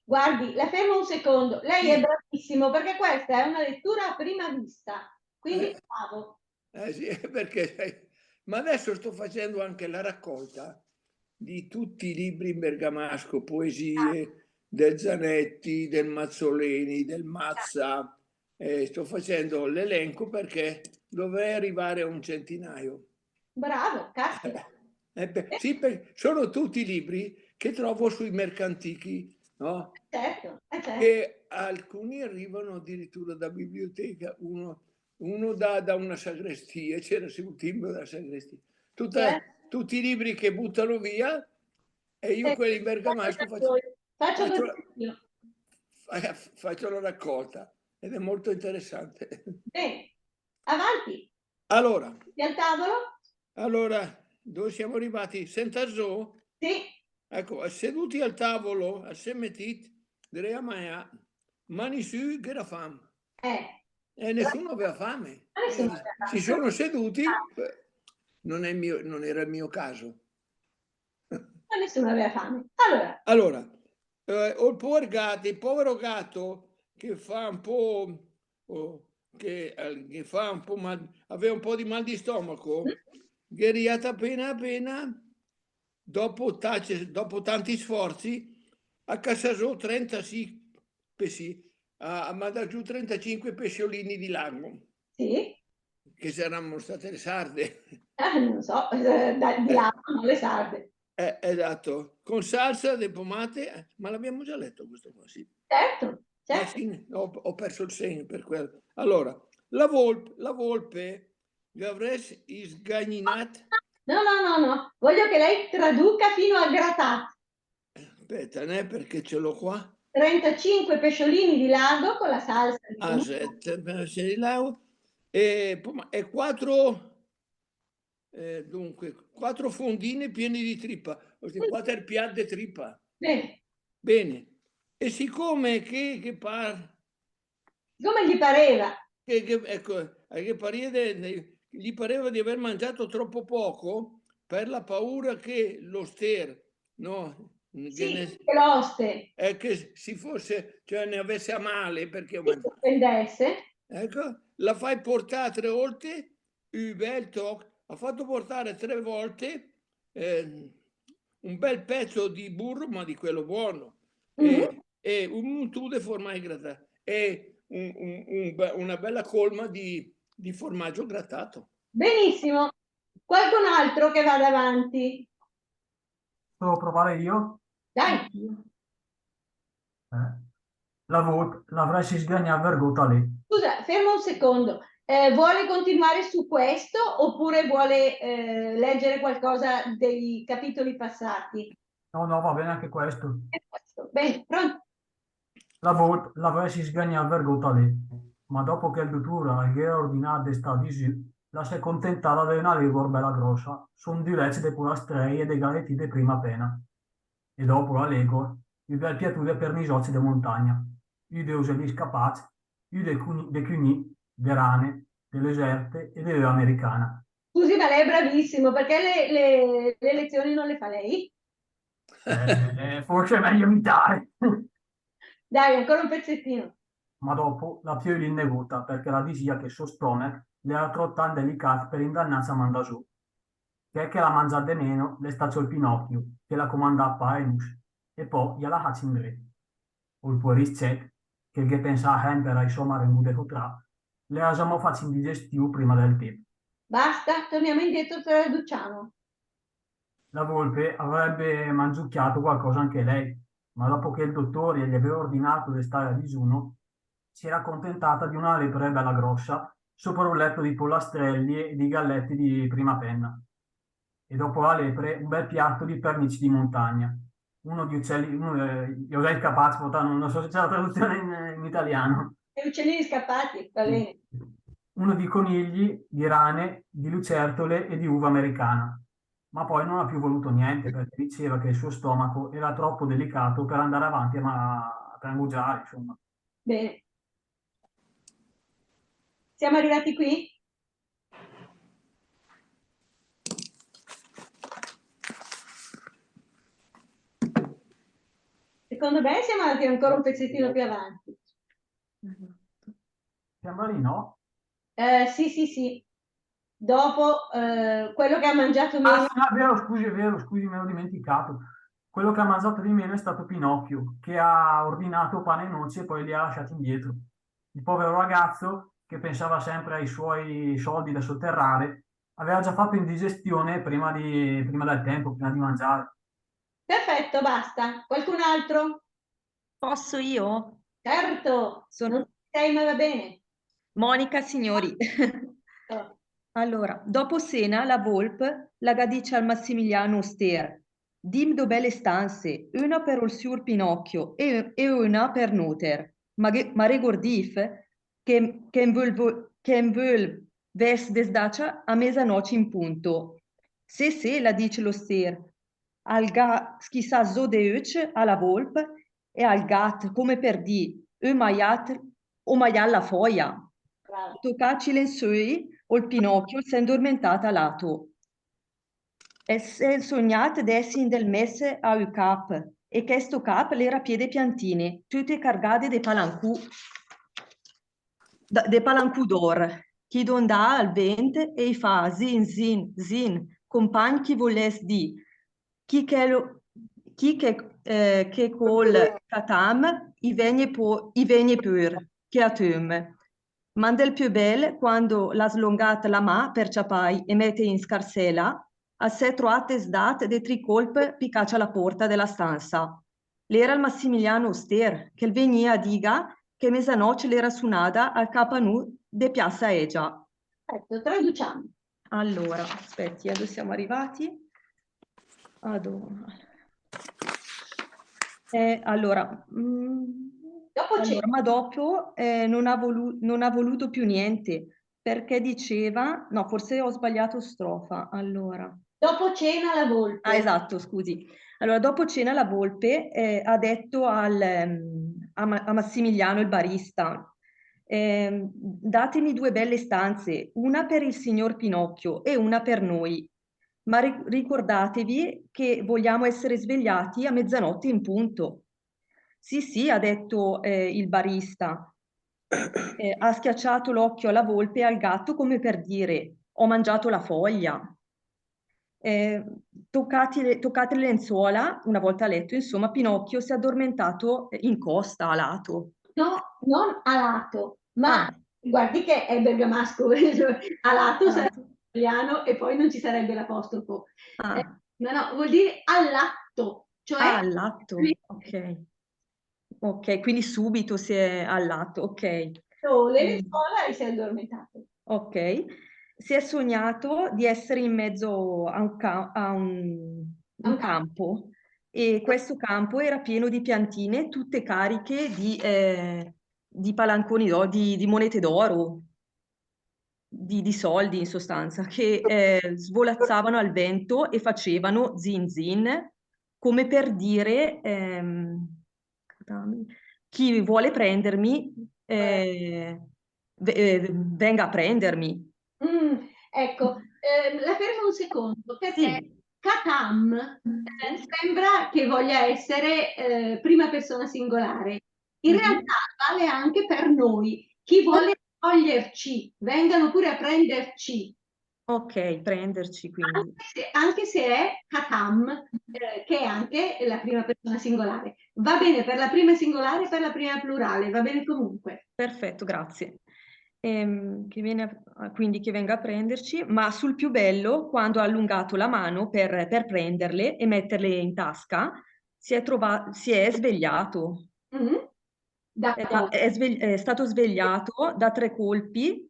Guardi, la fermo un secondo. Lei è bravissimo perché questa è una lettura a prima vista. Quindi bravo. Sì, perché ma adesso sto facendo anche la raccolta di tutti i libri in bergamasco, poesie del Zanetti, del Mazzoleni, del Mazza. Sto facendo l'elenco perché dovrei arrivare a un centinaio. Bravo, caspita. Sì, sono tutti libri che trovo sui mercantichi, no? Certo. E alcuni arrivano addirittura da biblioteca, uno da una sagrestia, c'era sul timbro della sagrestia. Tutti i libri che buttano via e io quelli in bergamasco faccio la raccolta ed è molto interessante. Bene, avanti. Allora, al tavolo? Allora, dove siamo arrivati? Sent'Azò? Sì. Ecco, seduti al tavolo, assieme tit, direi a Maya, mani su, che era fame. E nessuno aveva fame. Si sono seduti, non era il mio caso. Ma nessuno aveva fame. Allora, il povero gatto che fa un po', che fa un po' mal, aveva un po' di mal di stomaco, gueriata appena, dopo tanti sforzi, a Cassasò 36 pesci, a mandare giù 35 pesciolini di lago. Sì. Che saranno state le sarde. Non so, di lago, non le sarde. Esatto, con salsa di pomate, ma l'abbiamo già letto questo qua, sì. Certo. Sì, ho perso il segno per quello. Allora, la volpe l'avresti sgagninat. No, voglio che lei traduca fino a gratat. Aspetta, perché ce l'ho qua. 35 pesciolini di lago con la salsa di pomate. E 4 fondine piene di trippa, 4 piatti di trippa. Bene. E siccome che come gli pareva? Gli pareva di aver mangiato troppo poco per la paura che l'oster, no? Sì, che l'oste. Che si fosse, cioè ne avesse a male perché ecco, la fai portare 3 volte, ha fatto portare 3 volte un bel pezzo di burro, ma di quello buono, e un montù di formaggi grattati e una bella colma di formaggio grattato. Benissimo. Qualcun altro che vada avanti? Devo provare io? Dai. L'avresti sgagnato vergogna lì. Scusa, fermo un secondo. Vuole continuare su questo oppure vuole leggere qualcosa dei capitoli passati? No, va bene anche questo. Bene, pronto? L'avresti sgagnato vergogna lì, ma dopo che il dottore gli ha ordinato di stare di su, la si è contentata di una livor bella grossa, son di lezze di pura strei e dei galetti di prima pena. E dopo la lego, il bel piatto per misozzi di montagna, io devo usare gli scapazzi, io dei cugni, delle rane, delle eserte e delle americane. Scusi, ma lei è bravissimo, perché le lezioni non le fa lei? Forse è meglio imitare. Dai, ancora un pezzettino. ma dopo la più in negota perché la diceva che il suo stomaco le era troppo delicato per ingannarsi a mandare giù. Che la mangia di meno, le stacciò il Pinocchio, che la comanda a Paenus, e poi gliela ha cindre. O il puerischet, che pensa a Hemper ai suo maremù de potrà, le ha già fatto indigestivo prima del tempo. Basta, torniamo indietro, traduciamo. La volpe avrebbe mangiucchiato qualcosa anche lei, ma dopo che il dottore gli aveva ordinato di stare a digiuno, si era accontentata di una lepre bella grossa sopra un letto di pollastrelli e di galletti di prima penna. E dopo la lepre un bel piatto di pernici di montagna, uno di uccelli, gli uccelli capaci, non so se c'è la traduzione in italiano. E uccellini scappati, va bene. Uno di conigli, di rane, di lucertole e di uva americana. Ma poi non ha più voluto niente perché diceva che il suo stomaco era troppo delicato per andare avanti a trangugiare, insomma. Bene. Siamo arrivati qui? Secondo me siamo andati ancora un pezzettino più avanti. Sembra di no. Sì. Dopo quello che ha mangiato meno. Ah, sì, no, è vero, scusi, me l'ho dimenticato. Quello che ha mangiato di meno è stato Pinocchio, che ha ordinato pane e noci e poi li ha lasciati indietro. Il povero ragazzo, che pensava sempre ai suoi soldi da sotterrare, aveva già fatto indigestione prima del tempo, prima di mangiare. Perfetto, basta. Qualcun altro? Posso io? Certo, Sono non sei, ma va bene. Monica Signori. Allora, dopo cena la volpe la dice al Massimiliano Auster: Dim do belle stanze, una per il signor Pinocchio e una per Noter. Ma regordif che vuol ves desdacia a mezzanotte in punto. Se, la dice l'Auster, al gat schissa zo de öce alla volpe e al gat come per di o maiat la foia. Toccaci lensui o il Pinocchio si è addormentata a lato. E si è sognata d'essi del messe a un cap e che sto cap l'era piede piantine, tutte cargate de palancù d'or, chi dondà al vento e fa zin, compagni chi volesse di, chi che col catam i vegne pur, che a tum. Ma del più bel, quando l'ha slongata la mà per ciapai e mette in scarsela, a sé trovate sdat de tricolpe piccaccia alla porta della stanza. L'era il Massimiliano Auster, che venia a diga che mezzanotte l'era suonata al capanù de Piazza Egia. Ecco, traduciamo. Allora, aspetti, dove siamo arrivati? Allora, ma dopo non ha voluto più niente, perché diceva, no, forse ho sbagliato strofa, allora. Dopo cena la volpe. Ah, esatto, scusi. Allora, dopo cena la volpe ha detto a Massimiliano, il barista, datemi 2 belle stanze, una per il signor Pinocchio e una per noi. Ma ricordatevi che vogliamo essere svegliati a mezzanotte in punto. Sì, ha detto il barista. Ha schiacciato l'occhio alla volpe e al gatto come per dire: ho mangiato la foglia. Toccate le lenzuola, una volta a letto, insomma, Pinocchio si è addormentato in costa, a lato. No, non a lato, ma guardi che è bergamasco, a lato sarebbe italiano e poi non ci sarebbe l'apostrofo. No, vuol dire all'atto, cioè all'atto, ok, quindi subito si è all'atto, ok. Le lenzuola e si è addormentato. Ok, si è sognato di essere in mezzo a un campo e questo campo era pieno di piantine tutte cariche di palanconi d'oro, di monete d'oro, di soldi in sostanza, che svolazzavano al vento e facevano zin zin, come per dire chi vuole prendermi venga a prendermi. Ecco, la fermo un secondo, perché Catam sembra che voglia essere prima persona singolare. in realtà vale anche per noi. Chi vuole toglierci, vengano pure a prenderci. Ok, prenderci quindi. Anche se è katam, che è anche la prima persona singolare. Va bene per la prima singolare e per la prima plurale, va bene comunque. Perfetto, grazie. Quindi che venga a prenderci, ma sul più bello, quando ha allungato la mano per prenderle e metterle in tasca, si è svegliato. È stato svegliato da 3 colpi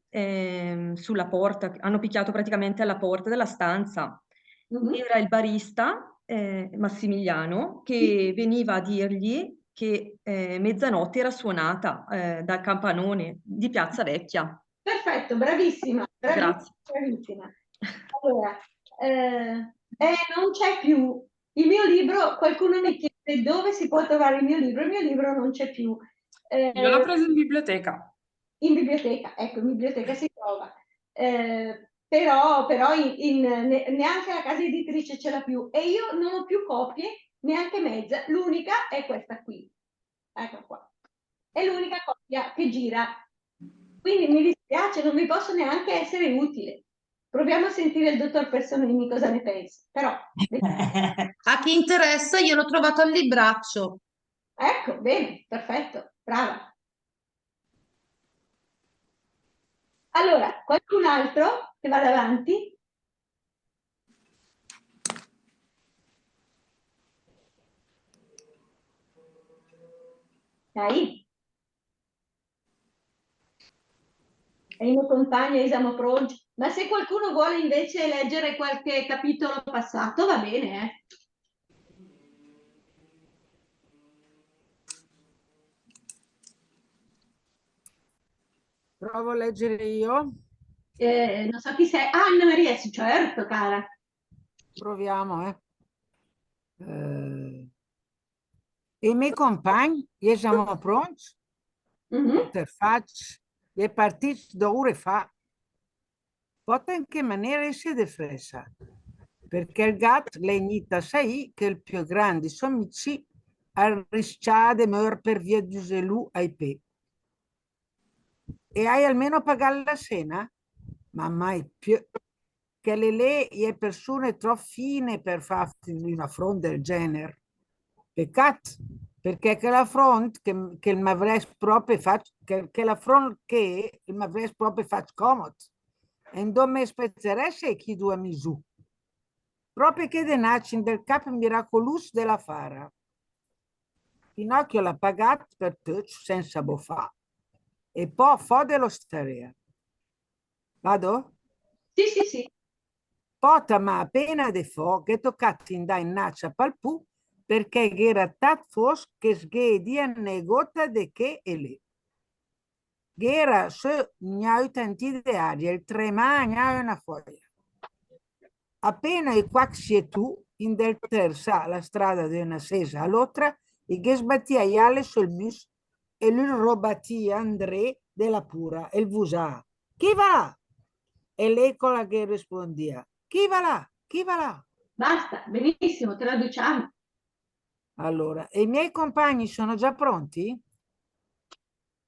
sulla porta, hanno picchiato praticamente alla porta della stanza. Era il barista, Massimiliano, che veniva a dirgli che mezzanotte era suonata dal campanone di Piazza Vecchia. Perfetto, bravissima, Grazie. bravissima. Allora, non c'è più il mio libro. Qualcuno mi chiede dove si può trovare il mio libro non c'è più. Io l'ho preso in biblioteca. In biblioteca, ecco, in biblioteca si trova. Però neanche la casa editrice ce l'ha più e io non ho più copie, neanche mezza. L'unica è questa qui. Ecco qua. È l'unica copia che gira. Quindi mi dispiace, non vi posso neanche essere utile. Proviamo a sentire il dottor Personini cosa ne pensa. Però a chi interessa, io l'ho trovato al libraccio. Ecco, bene, perfetto, brava. Allora, qualcun altro che vada avanti? Dai. E in compagno siamo pronti. Ma se qualcuno vuole invece leggere qualche capitolo passato, va bene, eh? Provo a leggere io? Non so chi sei. Ah, Anna Maria, sì, certo, cara. Proviamo, I miei compagni, siamo pronti? Interfacce, è partito 2 ore fa. Pot in che maniera si è depressa? Perché il gatto legnita sai che il più grande sommici ha rischiato di morire per via di gelù ai pe. E hai almeno pagato la cena? Ma mai più. Che le persone troppo fine per fare una fronte del genere. Peccato, perché che la fronte che il m'avrei proprio fatto, che la fronte che il m'avrei proprio fatto comodo. E non mi aspetterei chi 2 misù. Proprio che denacin del capo miracoloso della fara. Pinocchio l'ha pagato per tutti senza boffà. E poi fa dello starea. Vado? Sì, sì, sì. Pota ma appena de fo che toccato in da in naccia palpù perché era tat fos che sghedia negota de che e lì. Era se gnau tanti de aria, il trema gnau una foglia. Appena i quac si è tu, in del terza la strada di una sesa all'altra, e che sbattia iale sul mus e lui robatia André della pura, e il vusa. Chi va? E lei con la che rispondia. Chi va là? Chi va là? Basta, benissimo, traduciamo. Allora, e i miei compagni sono già pronti?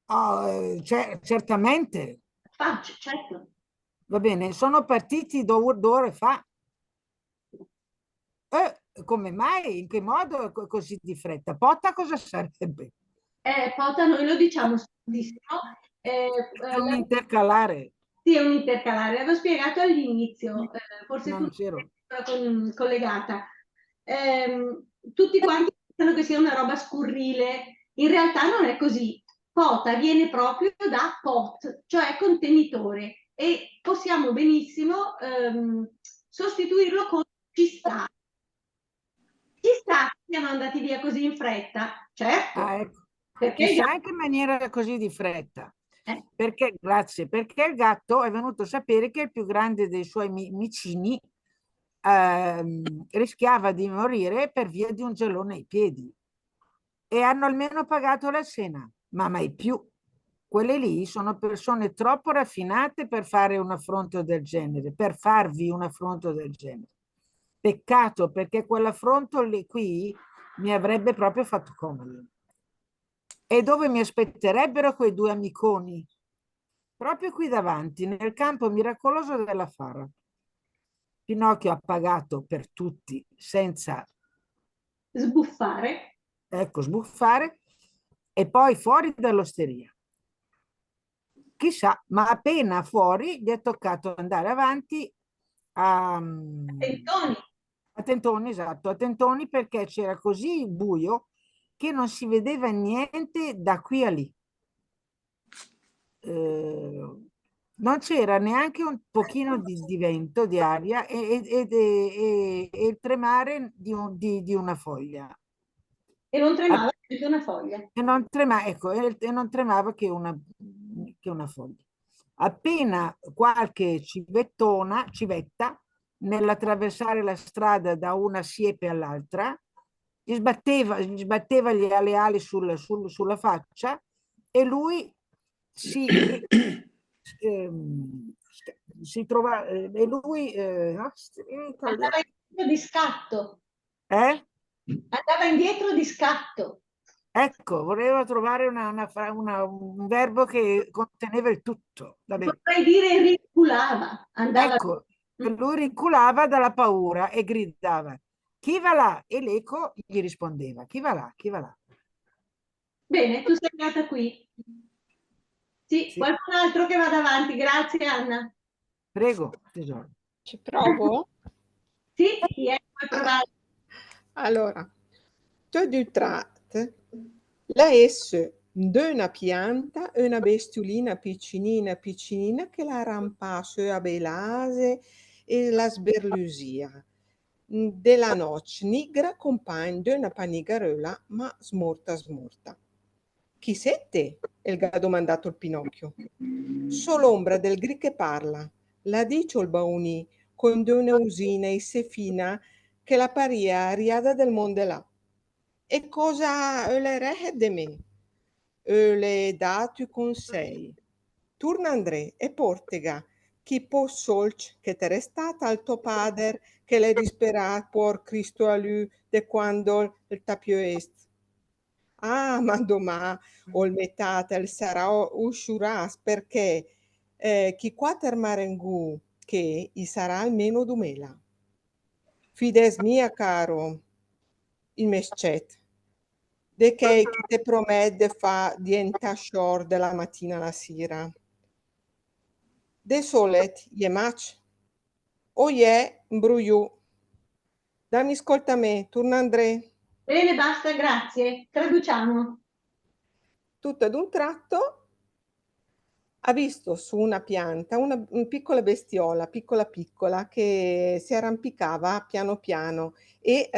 Oh, certamente. Faccio, certo. Va bene, sono partiti 2 ore fa. Come mai? In che modo così di fretta? Pota cosa sarebbe? Pota noi lo diciamo spessissimo. È un intercalare. Sì, è un intercalare. L'avevo spiegato all'inizio, forse Non tu c'ero. collegata. Tutti quanti pensano che sia una roba scurrile. In realtà non è così. Pota viene proprio da pot, cioè contenitore, e possiamo benissimo sostituirlo con ci sta. Ci sta che siamo andati via così in fretta? Certo. Ah, ecco. Perché Chissà anche in maniera così di fretta. Perché, grazie, perché il gatto è venuto a sapere che il più grande dei suoi micini rischiava di morire per via di un gelone ai piedi. E hanno almeno pagato la cena, ma mai più. Quelle lì sono persone troppo raffinate per fare un affronto del genere, per farvi un affronto del genere. Peccato, perché quell'affronto lì qui mi avrebbe proprio fatto comodo. E dove mi aspetterebbero quei due amiconi? Proprio qui davanti, nel campo miracoloso della Fara. Pinocchio ha pagato per tutti senza Sbuffare. ecco, sbuffare, e poi fuori dall'osteria. Chissà, ma appena fuori gli è toccato andare avanti a Tentoni. a tentoni, esatto, a tentoni, perché c'era così buio che non si vedeva niente da qui a lì. Non c'era neanche un pochino di vento, di aria e il tremare di una foglia. E non tremava neanche una foglia. E non ecco, e non tremava che una foglia. Appena qualche civetta, nell'attraversare la strada da una siepe all'altra, gli sbatteva le ali sulla faccia e lui si trova e lui Andava indietro di scatto. eh? Andava indietro di scatto. Ecco, volevo trovare un verbo che conteneva il tutto. Potrei dire rinculava. Andava... Ecco, lui rinculava dalla paura e gridava: chi va là? E l'eco gli rispondeva: chi va là? Chi va là? Bene, tu sei andata qui. Sì, qualcun altro che vada avanti. Grazie, Anna. Prego, tesoro. Ci provo? Sì, chi è? Puoi provare. Allora, tot du trat, la S d'una pianta, una bestiolina piccinina che la rampa su a belase e la sberlusia. Della noce nigra compagne d'una panigarola, ma smorta. Chi siete? Il ha domandato il Pinocchio. So l'ombra del gri che parla, la dice il bauni, con d'una usina e sefina che la paria riada del mondo là. E cosa le rehe de me? Le datu consei. Turna André e portega, chi po solc che te restata al tuo padre che le disperat por Cristo a lui de quando il tapio est. Ah, ma domà ol metata il sarà usciuras perché chi quater marengu che i sarà almeno dumela. Fides mia caro, il mescet, de che te promette fa dienta shor della mattina alla sera. De solet je match o je mbruiu. Dammi ascolta me, turna André. Bene, basta, grazie. Traduciamo. Tutto ad un tratto ha visto su una pianta una piccola bestiola, piccola, che si arrampicava piano piano e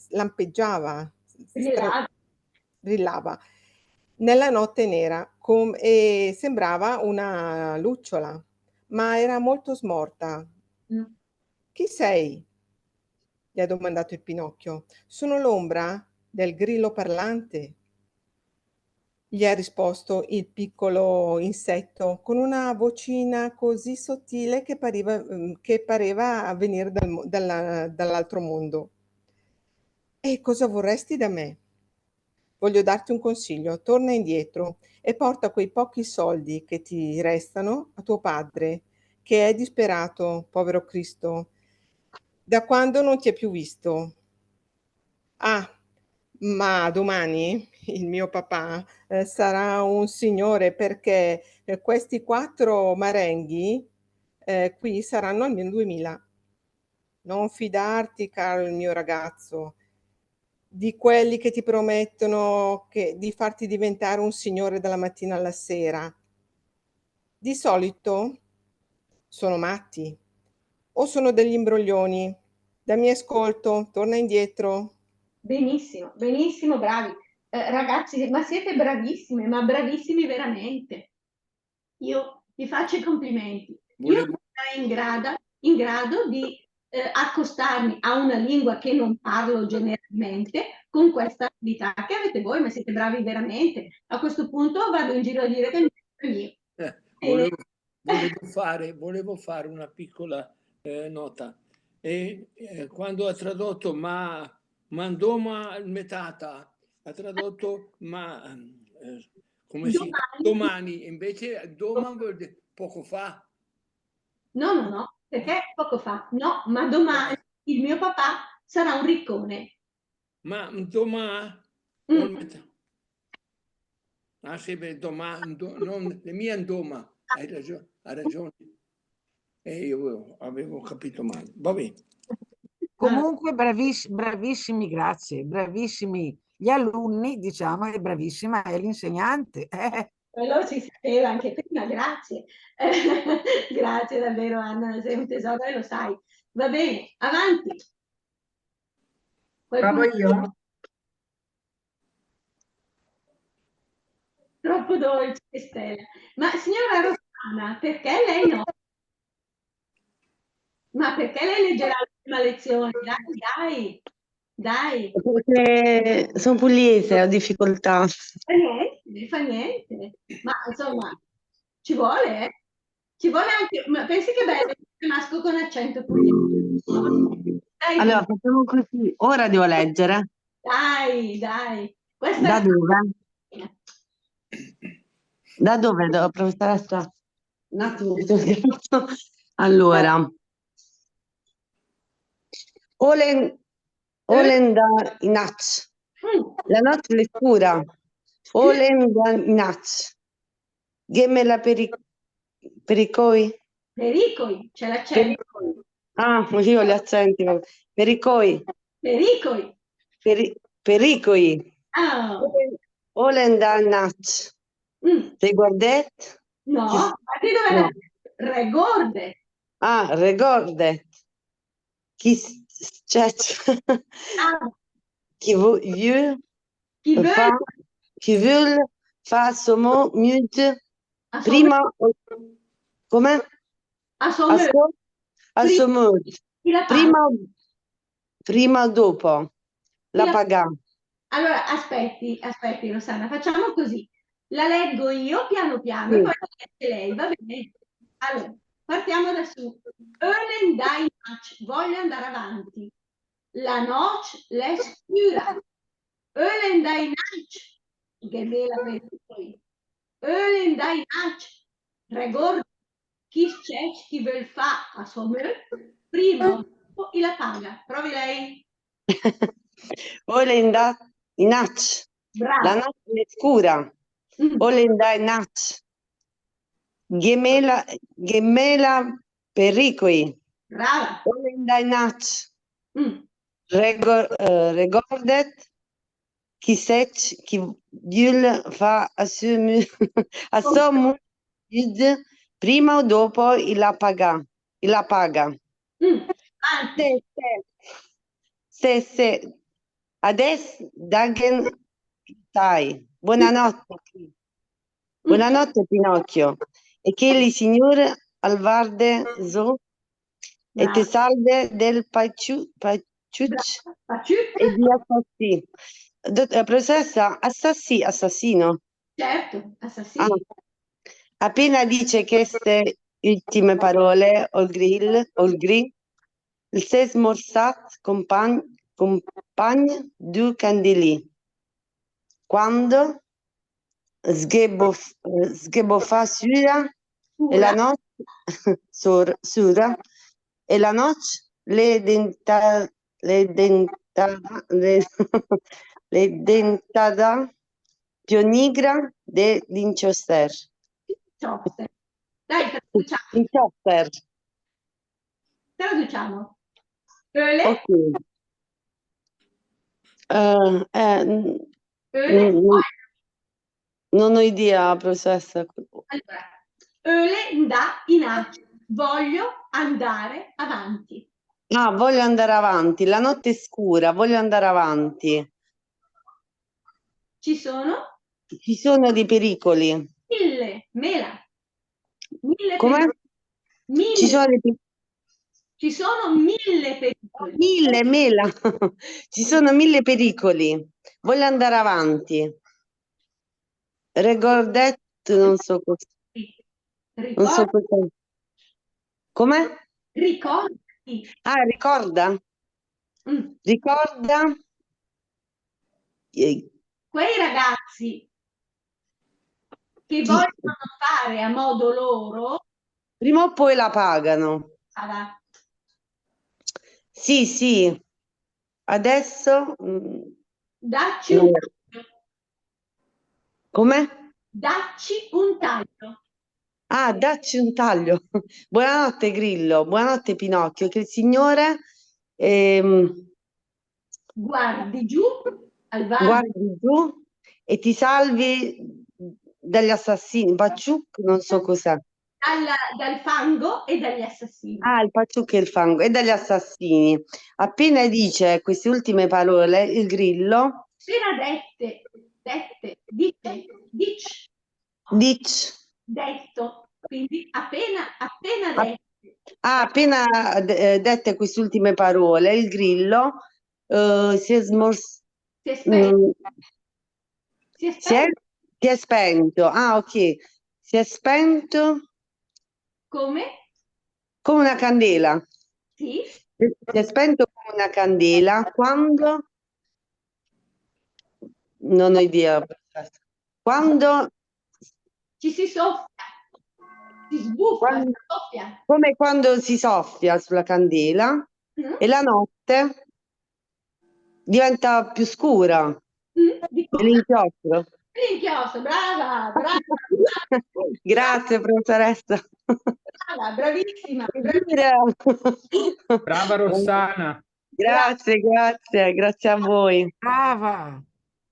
lampeggiava, brillava nella notte nera e sembrava una lucciola, ma era molto smorta. Chi sei? Gli ha domandato il Pinocchio. Sono l'ombra del grillo parlante. Gli ha risposto il piccolo insetto con una vocina così sottile che pareva venire dall'altro mondo. E cosa vorresti da me? Voglio darti un consiglio, torna indietro e porta quei pochi soldi che ti restano a tuo padre, che è disperato, povero Cristo, da quando non ti è più visto. Ah, ma domani il mio papà sarà un signore perché questi 4 marenghi qui saranno almeno 2000. Non fidarti, caro il mio ragazzo, di quelli che ti promettono di farti diventare un signore dalla mattina alla sera. Di solito sono matti o sono degli imbroglioni. Dammi ascolto, torna indietro. Benissimo, benissimo, bravi. Ragazzi, ma siete bravissime, ma bravissimi veramente. Io vi faccio i complimenti. Io sono in grado di accostarmi a una lingua che non parlo generalmente con questa abilità che avete voi, ma siete bravi veramente. A questo punto vado in giro a dire che è mio. Volevo fare una piccola nota. Quando ha tradotto ma mandoma il metata ha tradotto come si chiama? Domani, invece doman vuol dire poco fa. No, perché poco fa? No, ma domani il mio papà sarà un riccone. Ma domani? Ah sì, beh, domani, non le mie doma, hai ragione. E io avevo capito male. Va bene. Comunque bravissimi, grazie, bravissimi gli alunni, diciamo, e bravissima è l'insegnante. Quello si sapeva anche prima, grazie. Grazie davvero Anna, sei un tesoro e lo sai. Va bene, avanti. Provo io? Troppo dolce, Stella. Ma signora Rossana, perché lei no? Ma perché lei leggerà l'ultima lezione? Dai. Perché sono pugliese, ho difficoltà. Fa niente. Ma insomma, ci vuole, eh? Ci vuole anche, ma pensi che bello, masco con accento pugliese. Dai, Allora, facciamo così. Ora devo leggere. Dai. Questa Da è... dove? Da dove, professoressa? Un attimo, mi sono scherzato. Allora. Olenda inac. La notte è scura. Olenda inac. Gemela pericoi. Pericoi, c'è l'accento. Ah, io ho gli accenti. Pericoi. Pericoi. Ah. Olenda inac. Regordet? No, ma che dove No. Regordet. Ah, regordet. Chi c'è? Chi vuol fa somo mute prima come? Prima o dopo la paga. Allora aspetti Rossana, facciamo così, la leggo io piano piano e poi la legge lei, va bene? Allora, partiamo da su. Ölen dai nach, voglio andare avanti. La noce l'escura. Ölen dai nach, gemela per voi. Ölen dai nach, regord, chi c'è, chi vuol fa a sommer, prima o dopo la paga. Provi lei. Olenda inac. La notte è scura. Olenda inac. Gemela pericoi. Brava. Olenda inac. Regordet chi sec chi vuol fa assomu prima o dopo la paga. Se. Adesso dagen sai. Buonanotte. Buonanotte Pinocchio. E che il signor Alvarde e te salve del paciuc e di assassino. Professoressa, assassino. Certo, assassino. Appena dice queste ultime parole, Olgri, il s'è smorzat compagne du candeli. Quando sgheboffa sura e la notte sura e la notte le dentada più nigra dell'inchester. Dai, traduciamo. Öyle. Ok. Non ho idea, professoressa. Allora, öyle da inac, voglio andare avanti. Ah, voglio andare avanti. La notte è scura, voglio andare avanti. Ci sono? Ci sono dei pericoli. Mela. Come? Ci sono dei pericoli. Ci sono 1000 pericoli. 1000, mela. Ci sono 1000 pericoli. Voglio andare avanti. Regordet, non so cosa. Non so cosa. Come? Ricordati. Ah, ricorda? Ricorda quei ragazzi che vogliono fare a modo loro, Prima o poi la pagano. va. Sì, sì. Adesso... Dacci un taglio. Come? Dacci un taglio. Ah, dacci un taglio. Buonanotte Grillo, buonanotte Pinocchio, che il Signore Guardi giù al vaso guardi giù e ti salvi dagli assassini. Paciuc, non so cos'è. dal fango e dagli assassini. Ah, il paciuc e il fango e dagli assassini. Appena dice queste ultime parole, il Grillo Appena dice, detto, quindi appena detto. appena dette queste ultime parole, il Grillo si è Si è spento. si è spento. Ah, ok. Si è spento Come? come una candela. Sì. Si è spento come una candela quando... Non ho idea. Quando... Ci si soffia. Si sbuffa, si soffia. Come quando si soffia sulla candela e la notte diventa più scura. L'inchiostro. L'inchiostro, brava. Grazie, professoressa. Brava, bravissima. Brava Rossana. Grazie a voi. Brava.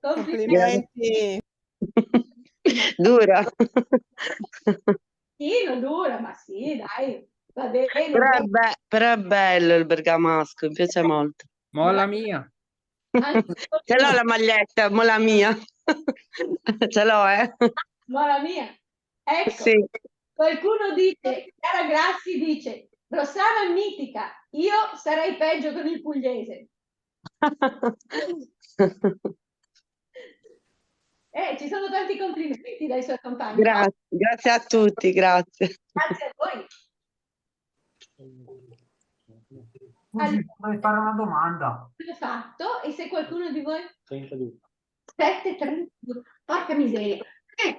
Complimenti. Dura. Sì, non dura, ma sì, dai, va bene. Però è bello il bergamasco, mi piace molto. Molla mia. Ce l'ho la maglietta, mo la mia. Ce l'ho, Mola mia. Ecco, Sì. qualcuno dice, Chiara Grassi dice, Rossana è mitica, io sarei peggio con il pugliese. Ci sono tanti complimenti dai suoi compagni. Grazie a tutti, grazie. Grazie a voi. Scusi, vorrei fare una domanda. L'ho fatto e se qualcuno di voi... 32. 7,32, porca miseria.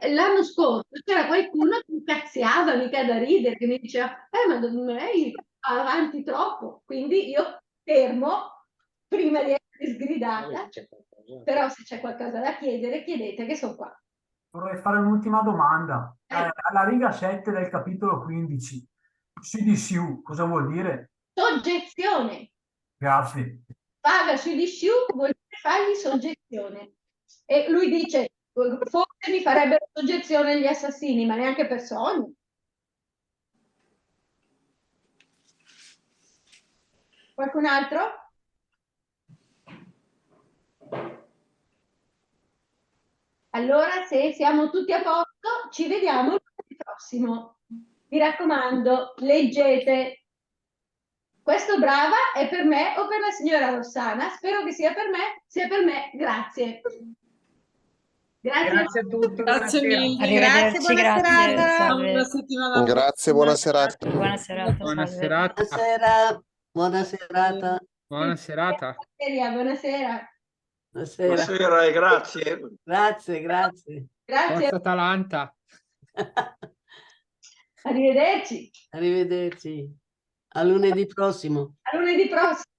L'anno scorso c'era qualcuno che mi cazziava, mica da ridere, che mi diceva, ma lei va avanti troppo, quindi io fermo prima di essere sgridata, però se c'è qualcosa da chiedere, chiedete che sono qua. Vorrei fare un'ultima domanda. Alla riga 7 del capitolo 15, CDCU, cosa vuol dire? Soggezione. Grazie. Paga sui disciù vuol dire fargli soggezione. E lui dice, forse mi farebbero soggezione gli assassini, ma neanche per sogno. Qualcun altro? Allora, se siamo tutti a posto, ci vediamo lunedì prossimo. Mi raccomando, leggete. Questo brava è per me o per la signora Rossana? Spero che sia per me, grazie. Grazie a tutti. Grazie mille. Grazie, buona serata. Salve. Buona settimana. Grazie, buona serata. Buona serata. Buona salve. serata. Buonasera, buona serata. Buona serata. Buonasera. Buonasera e grazie. Grazie. Grazie. Forza Atalanta. Arrivederci. Arrivederci. A lunedì prossimo. A lunedì prossimo.